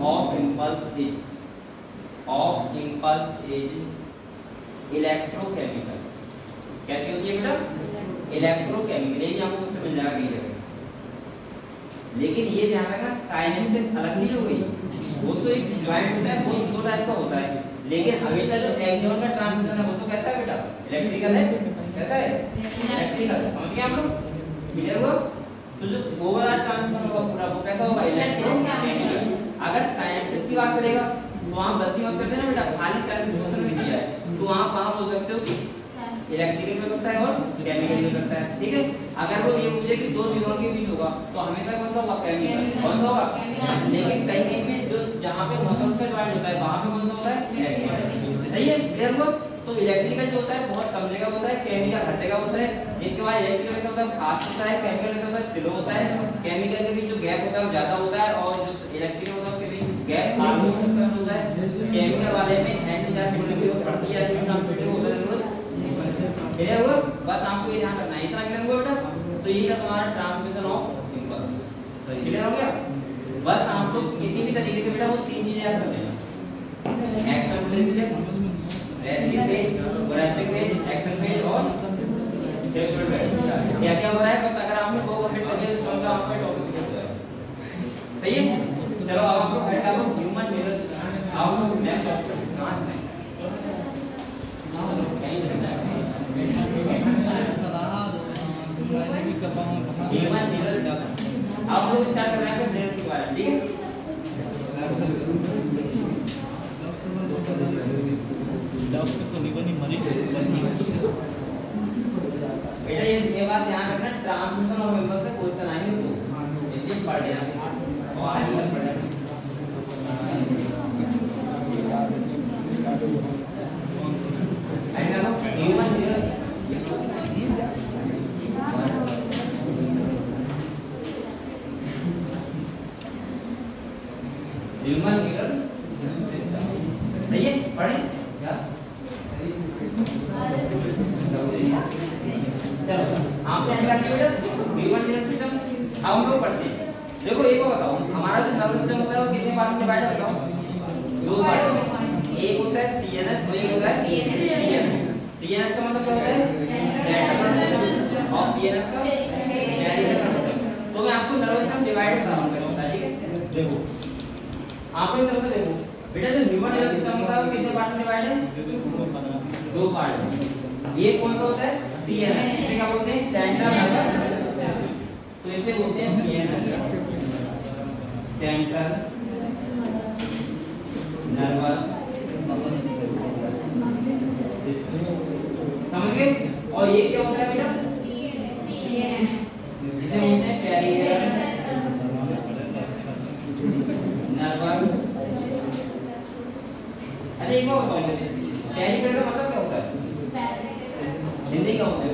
of impulse is electrochemical. कैसे होती है बेटा? Electrochemical. ये आपको उससे मिल जाएगा कहीं जगह, लेकिन ये ध्यान रखना साइनेप्सिस अलग चीज हो गई, वो तो एक ज्वाइंट होता है, वो दो टाइप का होता है, लेकिन हमेशा जो एक्सॉन का ट्रांसमिशन है वो तो कैसा है बेटा? इलेक्ट्रिकल है। कैसा है? इलेक्ट्रिकल। समझ गए आप लोग? क्लियर हुआ? तो जो ओवरऑल ट्रांसमिशन होगा पूरा वो कैसा होगा? इलेक्ट्रोकेमिकल। अगर साइनेप्सिस की बात करेगा तो आप गलती मत करते ना बेटा, खाली साइनेप्सिस क्वेश्चन में दिया है तो आप वहां बोल सकते हो कि इलेक्ट्रिकल में सकता है और केमिकल में सकता है, ठीक है? अगर वो ये पूछे कि दो न्यूरॉन के बीच होगा तो हमेशा कौन सा होगा? केमिकल। कौन सा होगा? लेकिन कहीं कहीं में जो जहां पे मसल्स का ज्वाइंट होता है वहां पे कौन सा होता है? इलेक्ट्रिकल। सही है? क्लियर हुआ? तो इलेक्ट्रिकल जो होता है बहुत कम जगह होता है, केमिकल हर जगह होता है। इसके बाद इलेक्ट्रिकल कैसा होता है? फास्ट होता है, केमिकल कैसा होता है? स्लो होता है। केमिकल के बीच जो गैप होता है वो ज्यादा होता है और जो इलेक्ट्रिकल होता है उसके बीच गैप कम होता है। केमिकल वाले में ऐसी जान मॉलिक्यूल पड़ती है, न्यूट्रॉन होता है। क्लियर हुआ? बस आपको ये ध्यान रखना है, इतना क्लियर हुआ बेटा? तो यही है तुम्हारा ट्रांसमिशन ऑफ इंपल्स। क्लियर हो गया? बस आप तो किसी भी तरीके से बेटा वो तीन चीजें याद कर लेना, action principle, resting phase, action phase और थ्रेशोल्ड फेज। क्या क्या हो रहा है? बस अगर आपने दो कंप्लीट कर दिया तो समझो आपका टॉपिक क्लियर हो जाएगा। सही है? चलो अब आपको हटा दो ह्यूमन मिरर, आओ नेक्स्ट टॉपिक कहां है? हम लोग स्टार्ट कर रहे हैं ब्रेन के बारे में, ठीक है? बेटा ये बात ध्यान रखना, ट्रांसमिशन ऑफ इम्पल्स से क्वेश्चन आएंगे तो इसलिए पढ़ लेना और आगे मत पढ़ना। एंड देखो ह्यूमन मिरर, ह्यूमन मिरर सही है, पढ़े क्या? चलो आपने क्या किया बेटा, ह्यूमन मिरर सिस्टम हम लोग पढ़ते हैं। देखो एक बात बताओ, हमारा जो नर्वस सिस्टम होता है वो कितने पार्ट में डिवाइड होता है? 2 पार्ट में। एक होता है सीएनएस और एक होता है पीएनएस। सीएनएस का मतलब क्या होता है? सेंट्रल नर्वस सिस्टम, और पीएनएस का पेरिफेरल नर्वस सिस्टम। तो मैं आपको नर्वस सिस्टम डिवाइड कर रहा हूं कैसे, ठीक है? देखो आप एक तरफ से देखो बेटा, जो ह्यूमन नर्वस सिस्टम होता है वो कितने पार्ट में डिवाइड है? 2 पार्ट में। ये कौन सा होता है? सीएनएस। इसे क्या बोलते हैं? Central nervous system. तो इसे बोलते हैं सीएनएस, सेंट्रल नर्वस सिस्टम, समझ गए? और ये क्या होता है बेटा? इसे बोलते हैं पेरिफेरल नर्वस। अरे एक बात बताओ मुझे, पेरिफेरल का मतलब क्या होता है? हिंदी क्या होता है?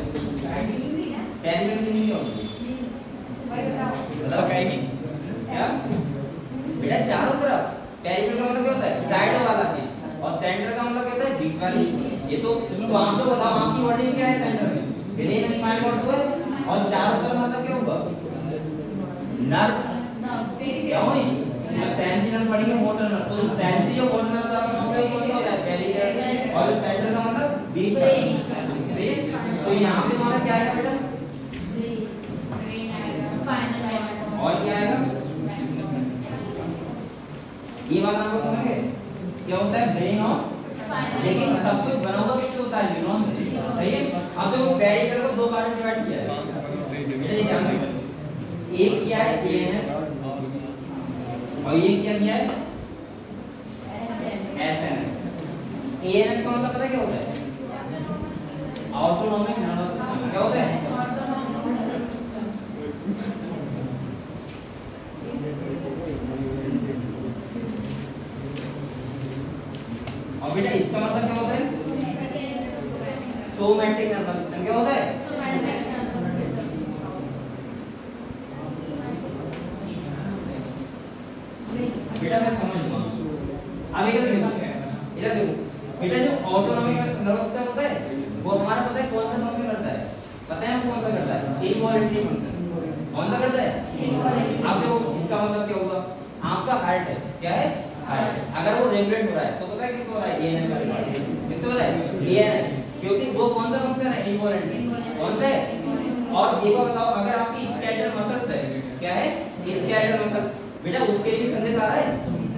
पेरिफेरल की हिंदी क्या होती है? बताओ क्या बेटा? चारों तरफ। पेरिफेरल का मतलब क्या होता है? साइड वाला चीज। और सेंटर का मतलब क्या होता है? बीच वाली। ये तो आप लोग बताओ, आपकी बॉडी में क्या है सेंटर में? ब्रेन स्पाइनल कॉर्ड तो है, और चारों तरफ मतलब क्या होगा? नर्व। क्या होगी? सेंसरी नर्व पढ़ेंगे, मोटर नर्व। तो सेंसरी और मोटर नर्व का मतलब कौन सा होता है? पेरिफेरल। और सेंटर का मतलब बीच वाला। तो यहां पे हमारा क्या है बेटा? और क्या आएगा? ये बात आपको समझ गए? क्या होता है? ब्रेन और, लेकिन सब कुछ बना हुआ किससे होता है? न्यूरॉन से, सही है? अब देखो पेरिफेरल को 2 पार्ट में डिवाइड किया है, ये ध्यान रखना। एक क्या है? एएनएस, और ये क्या किया है? एसएनएस। एएनएस का मतलब पता है क्या होता है? Autonomic nervous system. क्या होता है? और बेटा इसका मतलब क्या होता है? Somatic nervous system. क्या होता है? बेटा मैं समझ गया। अब इधर देखो, इधर देखो बेटा, जो ऑटोनॉमिक नर्वस सिस्टम होता है वो हमारा पता है कौन सा फंक्शन करता है? पता है कौन सा करता है? Involuntary function. कौन सा करता है? आप देखो इसका मतलब क्या होगा? आपका हार्ट है, क्या है? हार्ट। अगर वो रेगुलेट हो रहा है तो पता है किससे हो रहा है? एएनएस का रिकॉर्ड किससे हो रहा है? एएनएस, क्योंकि वो कौन सा फंक्शन है? इनवॉलंटरी। कौन सा है? और एक बार बताओ, अगर आपकी स्केलेटल मसल्स है, क्या है? स्केलेटल मसल, बेटा उसके लिए संदेश आ रहा है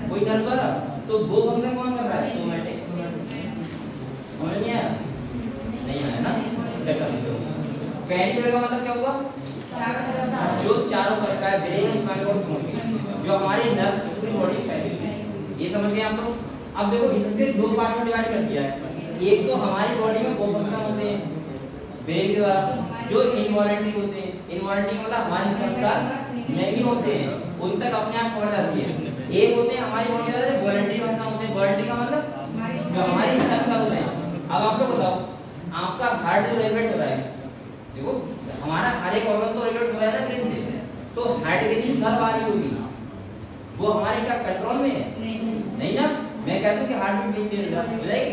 कोई नर्व द्वारा, तो वो फंक्शन कौन कर रहा है? सोमैटिक। समझ नहीं आया? नहीं आया ना? पेरिफेरल का मतलब क्या हुआ? जो चारों तरफ का ब्रेन और स्पाइनल कॉर्ड, जो हमारे नर्व पूरी बॉडी फैली हुई है, ये समझ गए आप लोग? अब देखो इसके 2 पार्ट में डिवाइड कर दिया है। एक तो हमारी बॉडी में 2 फंक्शन होते हैं ब्रेन के द्वारा, जो इनवॉलंटरी होते हैं। इनवॉलंटरी मतलब हमारे संस्कार नहीं होते हैं, उन तक अपने आप पहुंच जाती है। एक होते हैं हमारी बॉडी के द्वारा वॉलंटरी फंक्शन होते हैं। वॉलंटरी का मतलब जो हमारी इच्छा का होता है। अब आप लोग बताओ, आपका हार्ट जो रेगुलेट हो रहा है, देखो हमारा हर एक ऑर्गन तो रेगुलेट हो रहा है ना ब्रेन से, तो हार्ट के लिए नर्व आ रही होगी, वो हमारे क्या कंट्रोल में है? नहीं ना? मैं कहता हूं कि हार्ट बीट तेज हो जाएगी,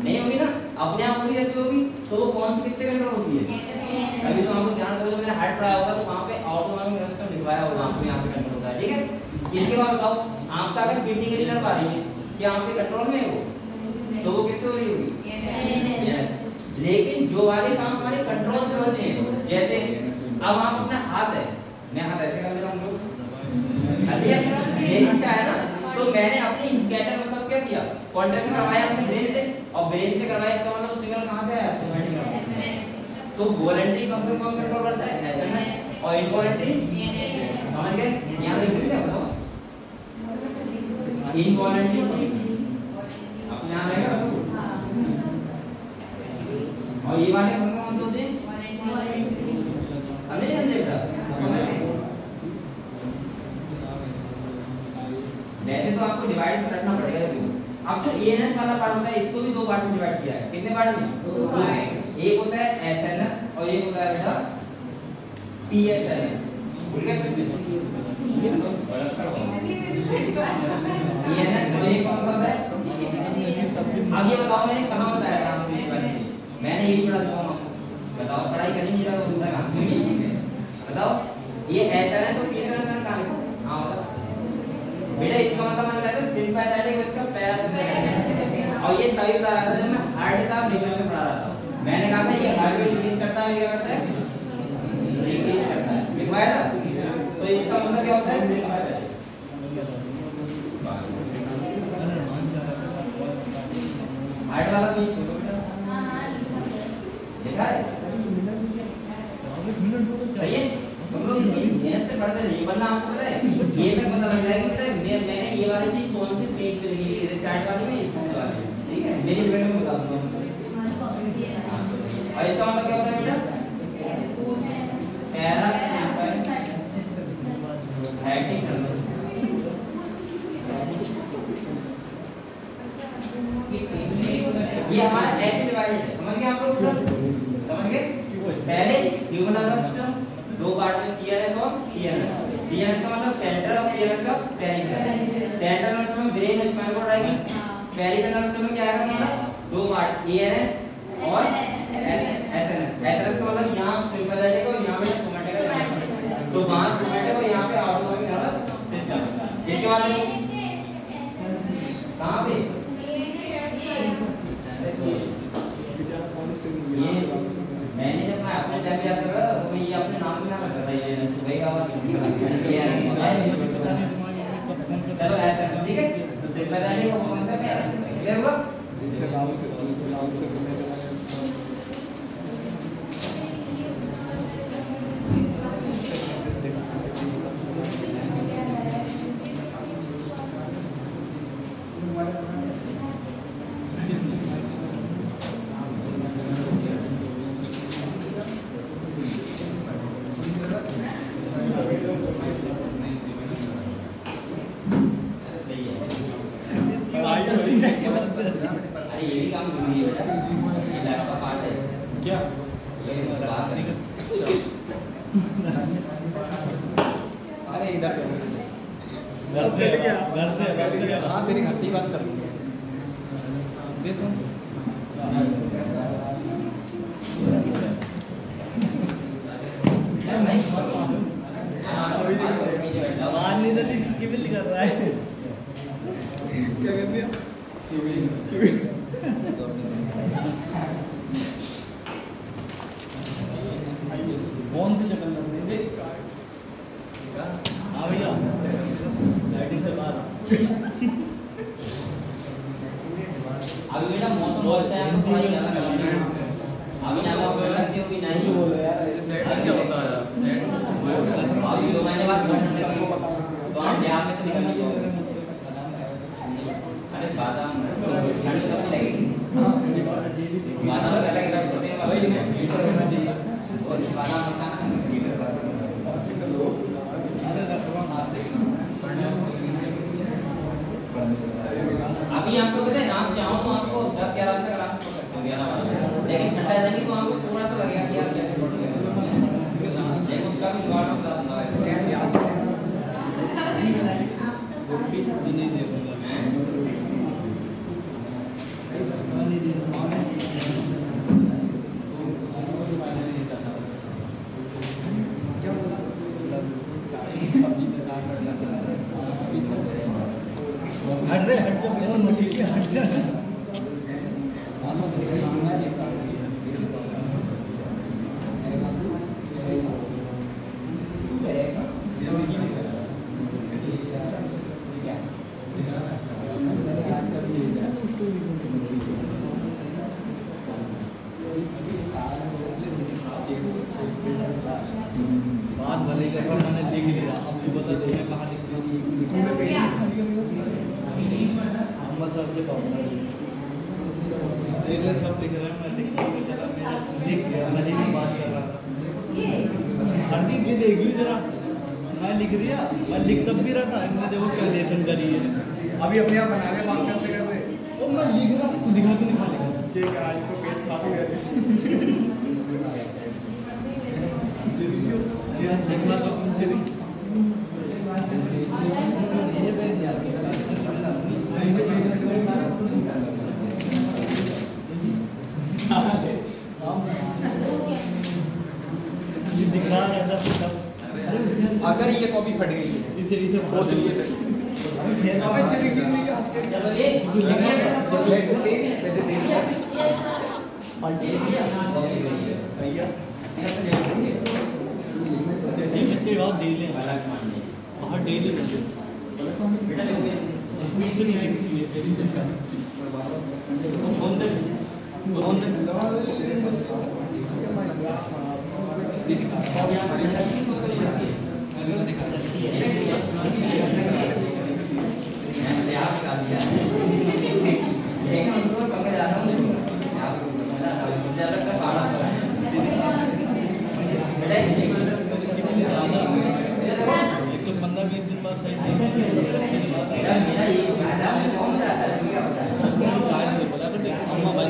नहीं होगी ना? अपने आप होगी रहती होगी, तो वो कौन सी किससे कंट्रोल होती है? अभी तो आपको ध्यान करो, मेरा हार्ट पड़ा होगा तो वहां पे ऑटोनॉमिक नर्वस सिस्टम लिखवाया होगा, आपको यहां से कंट्रोल होता है, ठीक है? इसके बाद बताओ, आपका अगर बीटिंग की नर्व आ रही है, क्या आपके कंट्रोल में है वो? तो वो किससे हो रही होगी? लेकिन जो वाले काम हमारे कंट्रोल से होते हैं, जैसे अब आप अपना हाथ है, मैं हाथ ऐसे कर लेता हूं, मेरी इच्छा है ना, तो मैंने अपनी स्केलेटल मसल क्या किया? कॉन्ट्रैक्शन करवाया अपने ब्रेन से, और ब्रेन से करवाया, इसका मतलब सिग्नल कहां से आया? Somatic nervous. तो वॉलंटरी फंक्शन कौन कंट्रोल करता है? एसएनएस। और इनवॉलेंट्री समझ गए? यहाँ लिख देंगे बताओ इनवॉलेंट्री अपने यहाँ रहेगा और ये वाले कौन कौन होते हैं समझे बेटा? वैसे तो आपको डिवाइड रखना पड़ेगा। अब जो एएनएस वाला पार्ट होता है इसको भी दो पार्ट में डिवाइड किया है। कितने पार्ट में? दो। एक होता है एसएनएस और एक होता है बेटा पीएसएनएस। भूल गए फिर से? एएनएस और एक कौन सा होता है? अब ये बताओ मैंने कहाँ बताया था आपको ये बात? मैंने यही पढ़ा था आपको। बताओ पढ़ाई करनी नहीं रहा होता काम। बताओ ये एसएनएस और पीएसएनएस का काम है। हां बताओ बेटा इसका मतलब मैंने बताया था सिंपैथेटिक और इसका पैरासिम्पैथेटिक। और ये तभी बता रहा था जब मैं हार्ट का डिफरेंस में पढ़ा रहा था। मैंने कहा था ये हार्ट रेट इंक्रीज करता है क्या करता है? डिक्रीज करता है। लिखवाया था? तो इसका मतलब क्या होता है? सिंपैथेटिक। हार्ट वाला भी छोड़ो बेटा। देखा है? सही है? तुम लोग मेहनत से पढ़ते रहिए वरना आपको पता है ये तक पता लग जाएगा बेटा मैंने ये वाली चीज कौन सी पेज पे लिखी है चार्ट वाली में इसमें वाली ठीक है मेरी वीडियो में बता दूंगा। और इसका मतलब क्या होता है बेटा? पैरासिम्पैथेटिक नर्वस ये हमारा ऐसे डिवाइडेड है। समझ गए आप लोग? समझ गए? पहले ह्यूमन नर्वस सिस्टम दो पार्ट में सीएनएस और पीएनएस। सीएनएस का मतलब सेंट्रल और पीएनएस का पेरिफेरल। सेंट्रल नर्वस सिस्टम में ब्रेन और स्पाइनल कोड आएगी। पेरिफेरल नर्वस सिस्टम में क्या आएगा हमारा? दो पार्ट एएनएस और एसएनएस। एसएनएस का मतलब यहाँ सिंपैथेटिक और यहाँ पे सोमैटिक है। तो वहाँ सोमैटिक और यहाँ पे ऑटोनॉमिक नर्वस सिस्टम। इसके बाद कहाँ पे? ये मैंने जब मैं अपने टाइम याद कर रहा तो ये अपने नाम से ना करता था ये भाई का आवाज चलो ऐसा ठीक है। तो सिंपैथेटिक का कॉन्सेप्ट क्लियर हुआ? अरे ये भी काम जरूरी है बेटा ये लैब का पार्ट है क्या ये बात नहीं अरे इधर घर से हाँ तेरे घर से ही बात कर देखो चिविल कर रहा है क्या कर दिया कौन सी जगह लग हाँ भैया लाइटिंग से बाहर अभी बेटा मौसम बहुत अच्छा है आपको पढ़ाई ज़्यादा करनी है। अभी ना आपको लगती होगी नहीं बोलो यार सेट क्या होता है सेट अभी 2 महीने बाद तो आप यहाँ में से निकल जाओगे। अरे बादाम ठंड तो नहीं लगेगी बादाम अलग अलग होते हैं वही में होना चाहिए और ये बादाम होता है अभी आपको पता है आप चाहो तो आपको 10-11 तक आराम से पढ़ सकते हो 11 लेकिन ठंडा जाएंगे तो आपको थोड़ा सा लगेगा कि यार कैसे पढ़ोगे लेकिन उसका भी जुगाड़ में बता दूंगा हट रे हट जा बहुत मुझे हट जा कर रहा हूँ, मैंने लिख लिया। अब तू बता दे मैं कहाँ लिख रही हूँ? हम सर से पाऊंगा देख ले सब लिख रहे हैं, मैं लिख के चला, मेरा लिख गया, मैं लिख बात कर रहा था। हरजीत ये देखिए जरा, मैं लिख रिया, मैं लिख तब भी रहा था, इनने देखो क्या लेखन करी है। अभी अपने आप बना रहे बात कैसे कर रहे? तो मैं लिख रहा, तू दिखा तो नहीं लिखा। ठीक है, आज तो पेज खा गया देखना तो चली ये दिखा रहा था अगर ये कॉपी फट गई इसे सोच लिए चलो ये वैसे दे दिया बच्चे बहुत डेली बहुत डेली बेटा देखो नहीं लिखती है इसका एक तो 15-20 दिन बाद सही बोला करते अम्मा भाई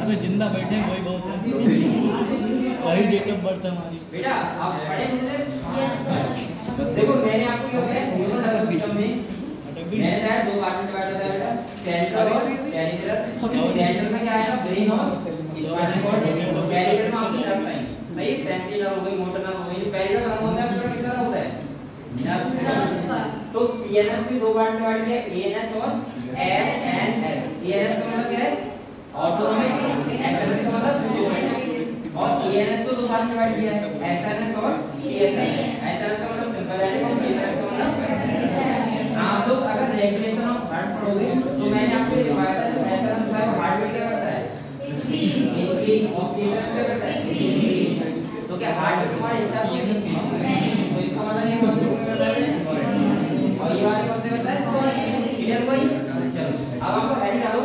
अरे जिंदा बैठे वही बहुत है, वही डेट ऑफ बर्थ है हमारी। बेटा आप पढ़े मुझे देखो मैंने आपको क्या बताया ह्यूमन डबल विटम में मैंने बताया दो पार्ट में डिवाइड होता है बेटा सेंट्रल और पेरिफेरल। सेंट्रल में क्या आएगा ब्रेन और स्पाइनल कॉर्ड, पेरिफेरल में आपको नर्व आएंगे सही सेंट्रल नर्व हो गई मोटर नर्व हो गई। पेरिफेरल नर्व होता है बेटा कितना होता है नर्व। तो पीएनएस में दो पार्ट डिवाइड किया एएनएस और एसएनएस। एएनएस का मतलब क्या है ऑटोनॉमिक, एसएनएस का मतलब और एएनएस को दो पार्ट में डिवाइड किया है एसएनएस और टीएसएस। एसएनएस का मतलब सिंपल है और टीएसएस का मतलब आप लोग अगर रेगुलेशन ऑफ हार्ट पढ़ोगे तो मैंने आपको ये बताया था जो एसएनएस है वो हार्ट बीट क्या करता है इंक्रीज और टीएसएस क्या करता है तो क्या हार्ट बीट तुम्हारा इतना नहीं है तो इसका मतलब ये करता है और ये वाले कौन से करता है क्लियर कोई। चलो अब आपको हेड डालो।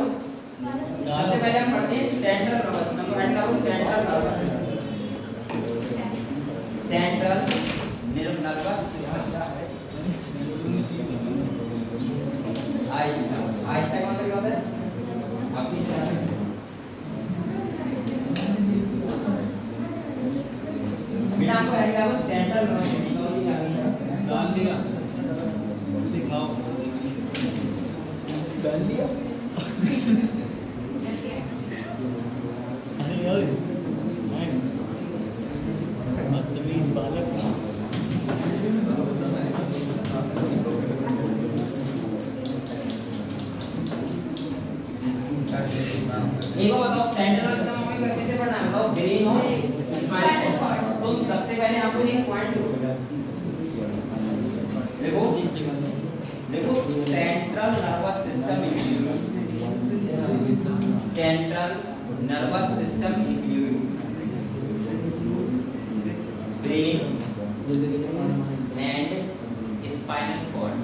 सबसे पहले हम पढ़ते हैं सेंट्रल नर्वस नंबर हेड डालो सेंट्रल नर्वस आई आई का मतलब क्या होता है आपकी बिना आपको हेड डालो सेंट्रल नर्वस डाल दिया दिखाओ डाल दिया अरे यार बदतमीज बालक एक बार बताओ सेंट्रल नर्वस सिस्टम में कैसे पढ़ना है बताओ ब्रेन और स्पाइनल कॉर्ड। तो सबसे पहले आपको एक पॉइंट देखो देखो central nervous system central nervous system include brain and spinal cord.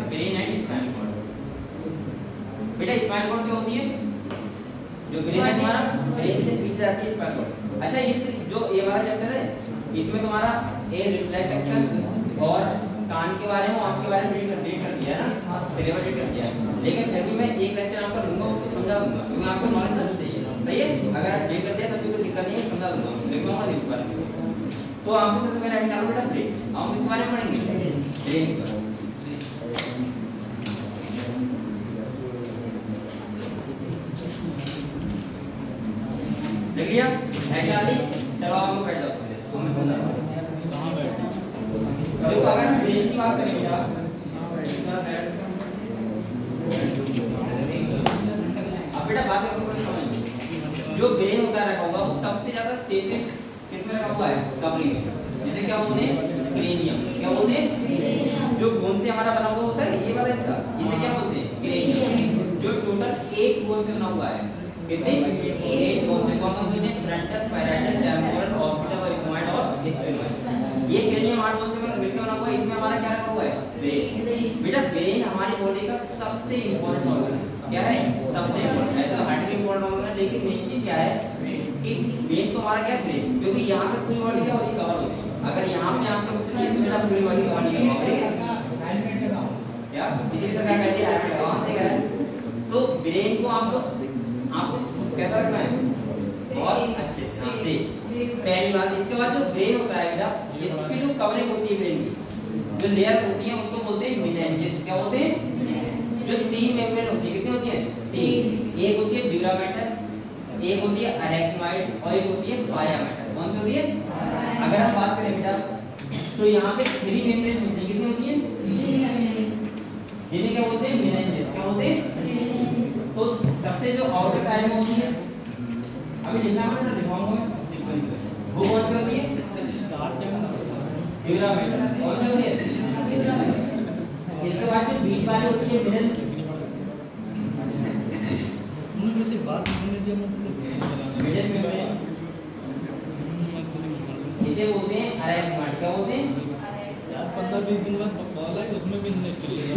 Brain and spinal cord बेटा स्पाइनल कॉर्ड क्या होती है जो ब्रेन है तुम्हारा ब्रेन से पीछे जाती है स्पाइनल कॉर्ड। अच्छा ये जो ये वाला चैप्टर है इसमें तुम्हारा ए रिफ्लेक्स एक्शन और कान के बारे में आंख के बारे में रीड कर दिया ना सिलेबस रीड कर दिया लेकिन फिर भी मैं एक लेक्चर आपको दूंगा उसको समझा दूंगा क्योंकि आपको नॉलेज होनी चाहिए सही है। अगर आप रीड कर दिया तो कोई दिक्कत नहीं है समझा दूंगा लिखूंगा इस बारे में। तो आपको तो मेरा डाल बेटा ब्रेन हम इस बारे में पढ़ेंगे ब्रेन के बारे में। लिया हेड डाली चलो आपको बैठ जाओ तो मैं समझा कहाँ बैठे देखो अगर ब्रेन की बात करें बेटा क्षेत्र किसमें रखा हुआ है? कवरिंग में। जैसे क्या बोलते हैं? क्रेनियम। क्या बोलते हैं? जो बोन से हमारा बना हुआ होता है ये वाला इसका, इसे क्या बोलते हैं? क्रेनियम। जो टोटल 8 बोन से बना हुआ है। कितने? 8 बोन से। कौन कौन से? फ्रंटल, पैराइटल, टेम्पोरल, ऑर्बिटल और इक्वाइड और स्फेनोइड। ये क्रेनियम 8 बोन से मिलकर बना हुआ है। इसमें हमारा क्या रखा हुआ है? ब्रेन। बेटा ब्रेन हमारी बॉडी का सबसे इंपॉर्टेंट ऑर्गन है। क्या है? सबसे इंपॉर्टेंट। ऐसे तो हार्ट भी इंपॉर्टेंट ऑर्गन है, लेकिन मेन चीज क्या है कि ब्रेन तो हमारा क्या है? ब्रेन। क्योंकि यहाँ से पूरी बॉडी क्या होती है? कवर होती है। अगर यहाँ पे आपको कुछ नहीं है तो बेटा पूरी बॉडी कवर नहीं होगी। ठीक है? क्या इसी से क्या कहते हैं? हेलमेट कहाँ से गया? तो ब्रेन को आपको कैसा रखना है? बहुत अच्छे से। पहली बात। इसके बाद जो ब्रेन होता है बेटा, इसकी जो कवरिंग होती है ब्रेन की, जो लेयर होती है उसको बोलते हैं मेनिंजेस। क्या बोलते हैं? जो 3 मेम्ब्रेन होती है, कितनी होती है? 3। एक होती है ड्यूरा मैटर, एक होती है अरेक्नॉइड और एक होती है पाया मैटर। कौन सी होती है? अगर हम बात करें बेटा तो यहाँ पे 3 मेम्ब्रेन होती है। कितनी होती है? जिन्हें क्या बोलते हैं? मेनिंजेस। क्या बोलते हैं? तो सबसे जो आउटर साइड में होती है, अभी लिखना है ना, दिखाऊंगा वो कौन सी होती है? Dura mater. कौन सी होती है? इसके बाद जो बीच वाली होती है मिडिल, बात करने दिया मिडिल मेम्ब्रेन, इसे बोलते हैं अरेक्नॉइड। क्या बोलते हैं? यार 15-20 दिन बाद कॉल आई, उसमें भी नहीं चलेगा।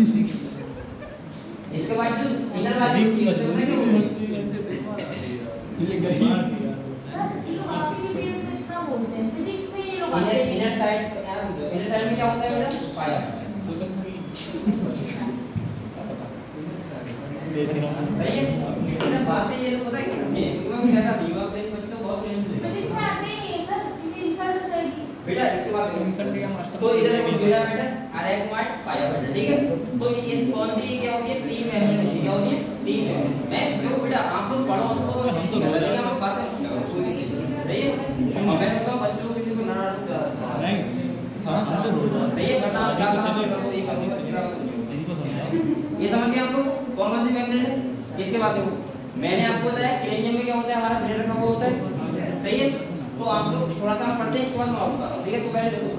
इसके बाद जो इनर वाली होती है उसे बोलते हैं ये गई इनर साइड में क्या होता है बेटा? पाया। देख रहा हूं सही है? इतना बात है ये लोग पता है क्या करते हैं? क्योंकि मैं कहता दीवा पे बच्चों बहुत प्रेम से तो इसमें आते ही नहीं है सर, ये इंसर्ट हो जाएगी। बेटा इसके बाद तो इधर देखो ड्यूरा मैटर, अरेक्नॉइड, पाया मैटर। ठीक है? तो ये कौन सी क्या होती है? 3 मेम्ब्रेन होती है। क्या होती है? 3 मेम्ब्रेन। मैं क्यों बेटा आप तो पढ़ो उसको, हम तो बोलेंगे, हम बात करेंगे। सही है? और मैं तो बच्चों को किसी को ना नहीं हम तो रोज सही है? वरना क्या इनको समझाओ। ये समझ गए आपको कौन कौन सी मेम्ब्रेन है? इसके बाद देखो मैंने आपको बताया क्रेनियम में क्या होता है? हमारा ब्रेन रखा हुआ होता है। सही है? तो आप लोग थोड़ा सा पढ़ते हैं, इसके बाद मैं आपको बता रहा हूं। ठीक है? तो पहले देखो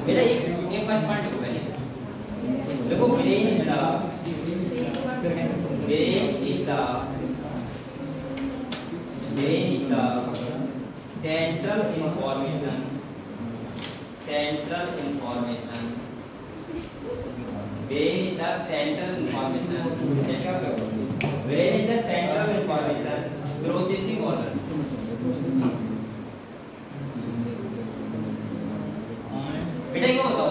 बेटा एक बात पढ़ लो पहले। देखो brain is the central information brain is the central information processing organ। बेटा ये बताओ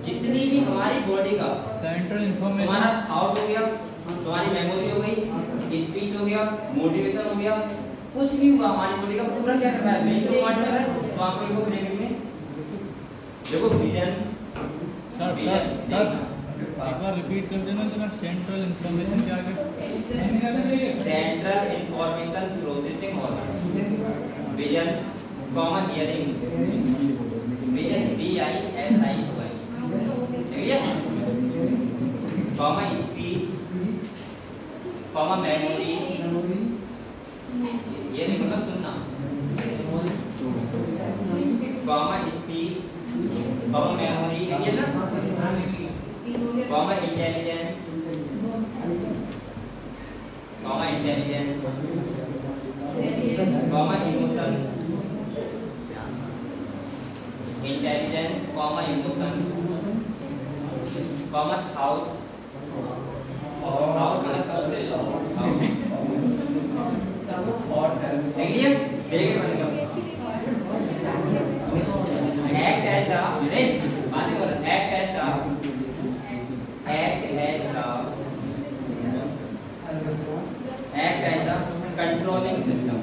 जितनी भी हमारी बॉडी का सेंट्रल इंफॉर्मेशन, हमारा थॉट हो गया, तुम्हारी मेमोरी हो गई, स्पीच हो गया, मोटिवेशन हो गया, कुछ भी हुआ हमारी बॉडी का पूरा क्या कर रहा है? ब्रेन को पार्ट कर रहा है। तो आप लोगों को ब्रेन में देखो विजन सर एक बार रिपीट कर देना जरा। सेंट्रल इंफॉर्मेशन क्या है? Central information processing organ. Vision common hearing, vision VISI हुआ ठीक है? कॉमन स्पीच, कॉमन मेमोरी, ये नहीं मतलब सुनना, कॉमन स्पीच, कॉमन मेमोरी, ये ना common intelligence, common emotions, intelligence, common emotions, common thought, thought मतलब देखिए ब्रेक बंद करो। एक्ट एज अ बात करो, act as controlling system,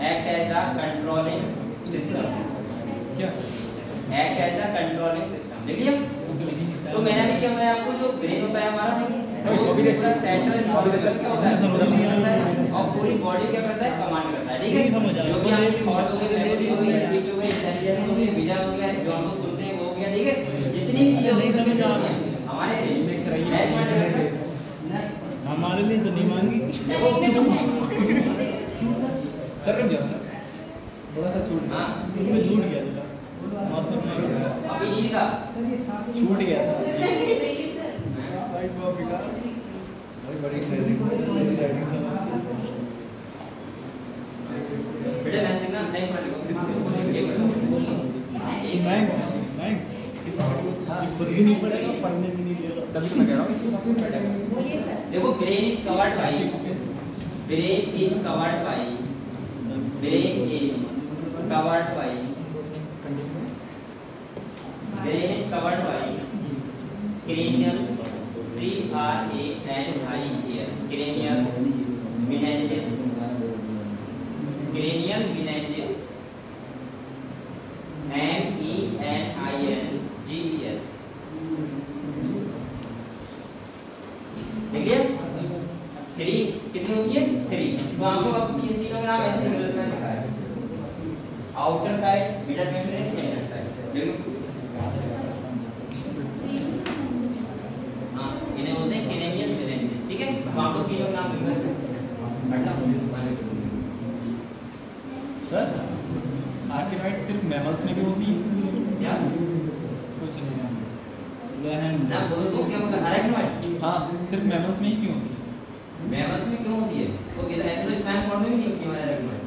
act as a controlling system, क्या act as a controlling system. देखिए तो मैंने अभी क्या बताया आपको, जो ब्रेन होता है हमारा वो सेंट्रल इन्फॉर्मेशन क्या होता है और पूरी बॉडी क्या करता है? कमांड करता है। ठीक है? जो भी आप थॉट हो गए, मेमोरी हो गई, स्पीच हो गई, इंटेलिजेंस हो गई, विजन हो गया, जो हम लोग सुनते हैं वो हो गया। ठीक है? जितनी जितनी भी नहीं समझ आ रहा। हमारे देख रही है। H माने रखना। हमारे लिए तो नहीं मांगी। सर रुक जाओ सर, थोड़ा सा छूट हाँ इनको छूट गया जरा। मात्र में अभी नहीं लिखा छूट गया था। भाई बड़ी क्लियरिंग मेरी राइटिंग समझ। बेटा मैं देखना सही पढ़ लिखो मैं खुद भी नहीं पढ़ेगा, पढ़ने भी नहीं देगा। तभी तो मैं कह रहा हूँ इसको बैठेगा। देखो brain is covered by brain is covered by brain is covered by brain is covered by cranial cranial cranial meninges cranial meninges meninges देखिए 3 कितनी होती है 3 तो आपको अब ये तीनों ग्राम ऐसे मिलना लिखा है outer side middle membrane inner side देखो हां इन्हें बोलते हैं क्रेनियल मेनिंजेस ठीक है तो आपको तीनों ग्राम मिलना सर आर्टिफैक्ट सिर्फ मैमल्स में भी होती है क्या कुछ नहीं है। ना बोलो तो क्या होगा अरेक्नोइड हाँ सिर्फ मैमल्स में ही क्यों होती है? मैमल्स में क्यों होती है तो इधर ऐसे तो स्पैन फॉर्म में भी नहीं होती हमारे अरेक्नोइड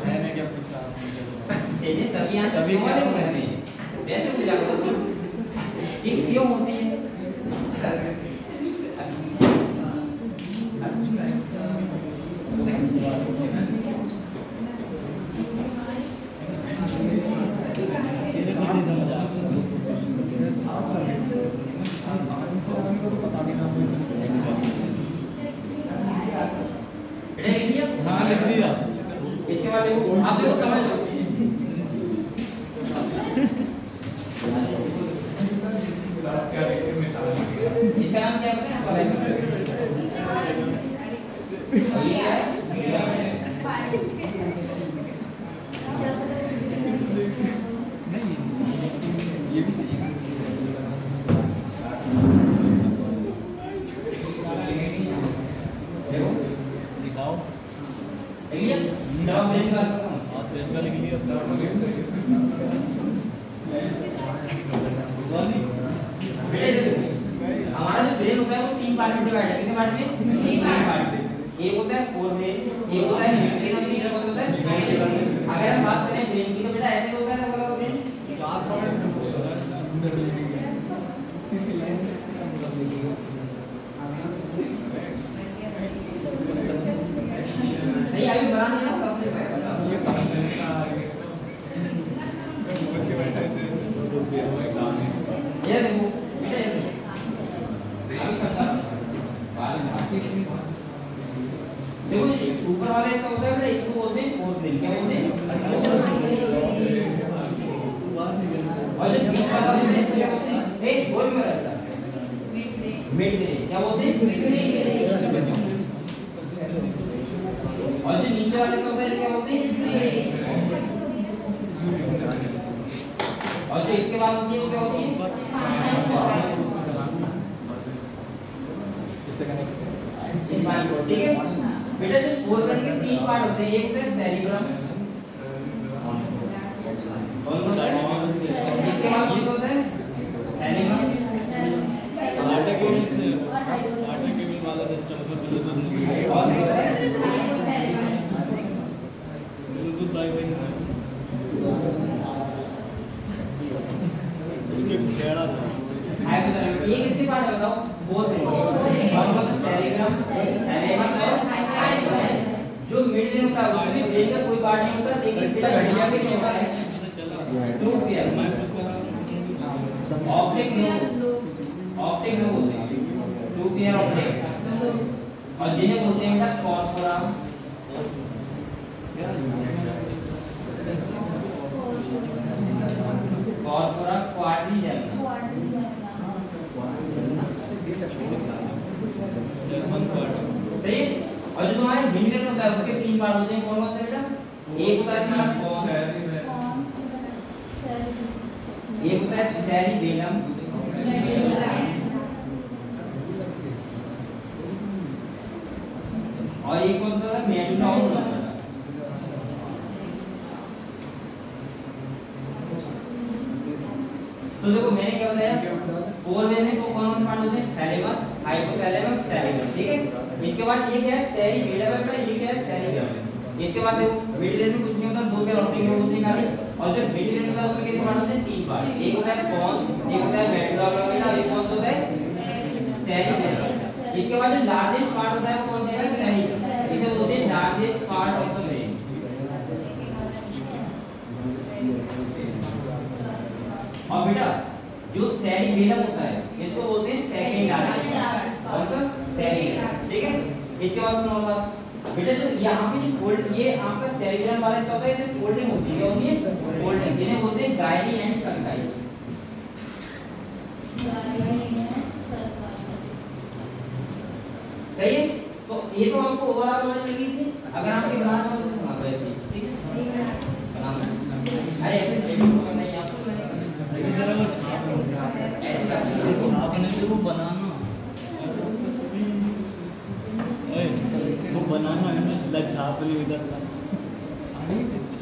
मैंने क्या पूछा आपने क्या पूछा? ये सभी यहाँ सभी सभी वाले क्या रहते हैं वैसे पूछा करो ये क्यों होती है बेटा लिख दिया हाँ लिख दिया। इसके बाद देखो आप देखो समझ लो इसका नाम क्या पता है आपको ये क्या है नहीं ये भी चाहिए। देखो दिखाओ। लिख लिया जवाब देने का हाँ तेल का लिख लिया। बेटे देखो हमारा जो ब्रेन होता है वो 3 पार्ट में डिवाइड है कितने पार्ट में 3 पार्ट में एक होता है फोर ब्रेन एक होता है मिड ब्रेन और तीसरा होता है अगर हम बात करें ब्रेन की तो बेटा ऐसे होता है ना ब्रेन 4 पॉइंट नहीं अभी बना नहीं है सबसे ये कहाँ है? ये देखो बेटा ये देखो देखो जी ऊपर वाला ऐसा होता है बेटा इसको बोलते हैं फोर्थ ब्रेन क्या बोलते हैं और जो बीच वाला होता है इसको क्या बोलते हैं एक बोल क्यों रहता है मिड ब्रेन क्या बोलते हैं और जो नीचे वाले का होता है क्या बोलते हैं और जो इसके बाद होती है वो क्या होती है इससे कनेक्ट इस बात को ठीक है बेटा जो फोर ब्रेन के 3 पार्ट होते हैं एक होता है सेरिब्रम कौन होता है इसके बाद ये होता है थैलेमस आटे केबल वाला सिस्टम को ब्लूटूथ और क्या होता है ब्लूटूथ वाईफाई उसके घेरा था। ऐसे एक इसके पार्ट बताओ फोर ब्रेन और होता है सेरिब्रम थैलेमस और जो मिड ब्रेन होता है उसमें ब्रेन का कोई पार्ट नहीं होता लेकिन बेटा घड़िया पे क्या होता है टू पेयर मैं कुछ कर रहा हूँ। ऑप्टिक नो बोलते हैं टू पेयर ऑप्टिक और जिन्हें बोलते हैं बेटा corpora corpora quadrigemina German part सही और जो तुम्हारे मिड ब्रेन होता है उसके 3 पार्ट होते हैं कौन कौन से बेटा एक होता है तुम्हारा होता है सेरिबेलम, और एक कौन सा होता है मेडुला ऑब्लांगा। तो देखो मैंने क्या बताया, फोर वेन में कौन कौन पार्ट होते हैं, थैलेमस, हाइपोथैलेमस, सेरिबेलम, ठीक है। इसके बाद ये क्या है सेरिबेलम है, ये क्या है सेरिबेलम। इसके बाद देखो मिड रेन में कुछ नहीं होता, दो कैरोटिड लोब होते हैं खाली, और जो मिड रेन होता है उसमें कितने पार्ट होते हैं, तीन पार्ट। एक होता है पॉन्स, एक होता है मेडुला ऑब्लांगा, और एक कौन सा होता है सेरिबेलम। इसके बाद जो लार्जेस्ट पार्ट होता है वो कौन सा होता है, सेरिबेलम। इसे बोलते हैं largest part of the brain. और बेटा जो सेरिबेलम होता है इसको बोलते हैं सेकंड लार्जेस्ट, और तो सेरिबेलम, ठीक है। इसके बाद सुनो बात बेटा, जो यहाँ पे जो फोल्ड, ये आपका सेरिबेलम वाला हिस्सा होता है, इसमें फोल्डिंग होती है, क्या होती है, फोल्डिंग, जिन्हें बोलते हैं गायनी एंड सरकाई। सही है। तो ये तो आपको ओवरऑल नॉलेज लगी थी, अगर आपके बनाना हो तो बना दो ऐसे, ठीक है, बनाना। अरे ऐसे नहीं करना है आपको, इधर वो छाप नहीं, वो बनाना, वो बनाना है ना, छाप नहीं इधर का,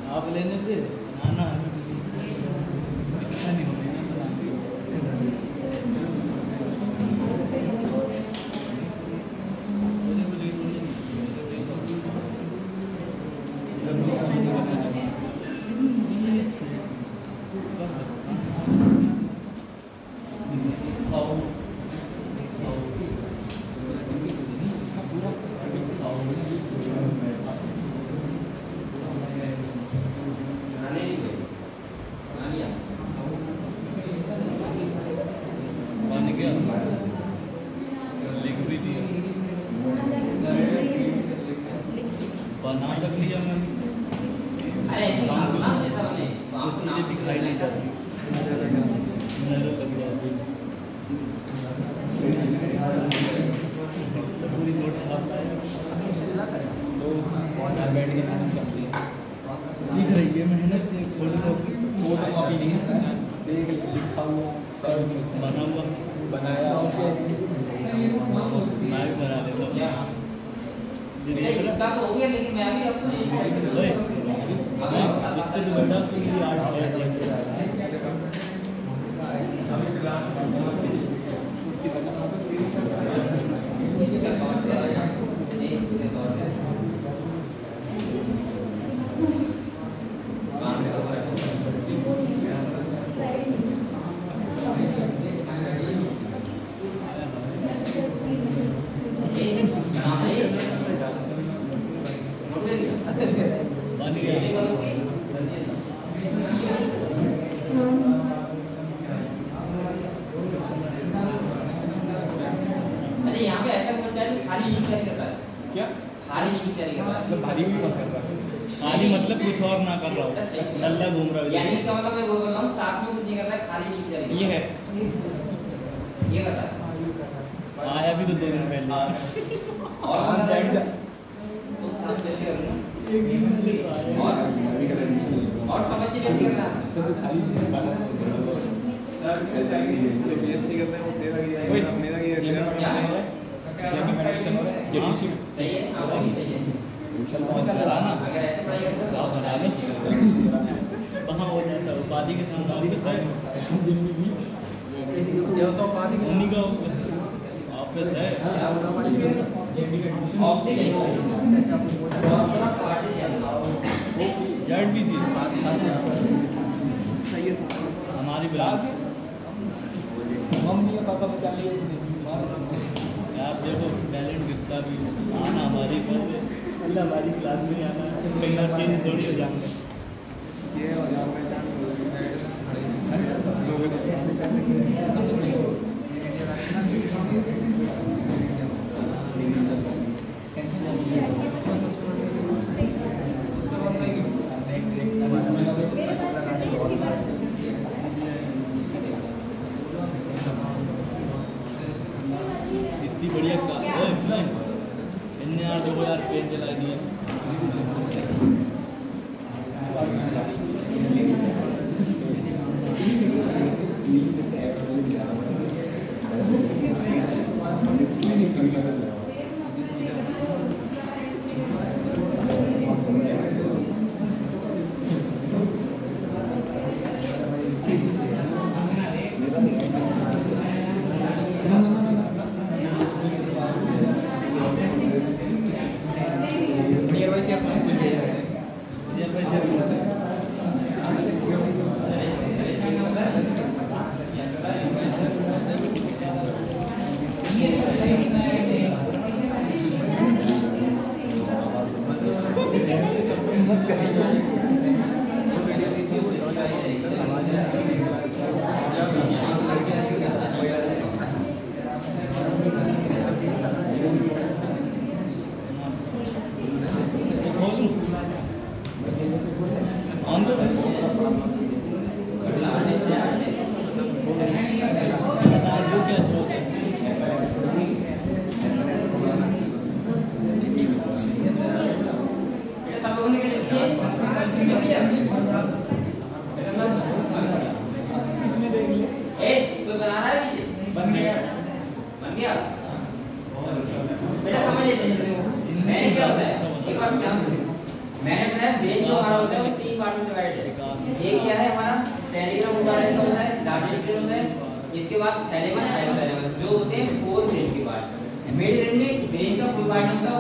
छाप लेने दे, बनाना इतना नहीं होगा। दिखाई नहीं जाती, पूरी नोट छापता है तो बैठ के मेहनत करती है, दिख रही है मेहनत, फोटोकॉपी नहीं है, लिखा हुआ बना हुआ बनाया मैं भी बना लेता हूँ। इसका तो हो गया, लेकिन मैं भी आपको बेटा तुम आर्ट मतलब कुछ और ना कर रहा हूँ, नल्ला घूम रहा हूँ, यानी इसका मतलब मैं वो बोल रहा हूँ साथ में कुछ नहीं कर रहा, खाली नहीं कर रहा। ये है, ये कर रहा आया भी तो 2 दिन पहले और बैठ जा और समझ कैसे करना तो खाली बीएससी करते हैं वो तेरा ये मेरा ये सही है, अगर ऐसे पढ़ाई करते कहाँ हो जाता है उपाधि के साथ उन्हीं का ऑफिस है, ZBC हमारी ब्रांच मम्मी और पापा बचा लिए आप देखो टैलेंट कितना भी आना हमारी हमारी क्लास में आना कहीं और चेंज थोड़ी हो जाएंगे। इतनी बढ़िया इनने यार 2000 पेज जला दिए। कोई बना रहा है ये? बन गया। बन गया? बेटा समझ लेते हैं। मैंने क्या होता है एक बार ध्यान दो। मैंने बताया ब्रेन जो हमारा होता है वो 3 पार्ट में डिवाइड है। एक क्या है हमारा सेरिब्रम होता है, लार्जर ब्रेन होता है, इसके बाद थैलेमस, हाइपोथैलेमस जो होते हैं 4 ब्रेन के पार्ट। मिड ब्रेन में ब्रेन का कोई पार्ट नहीं होता।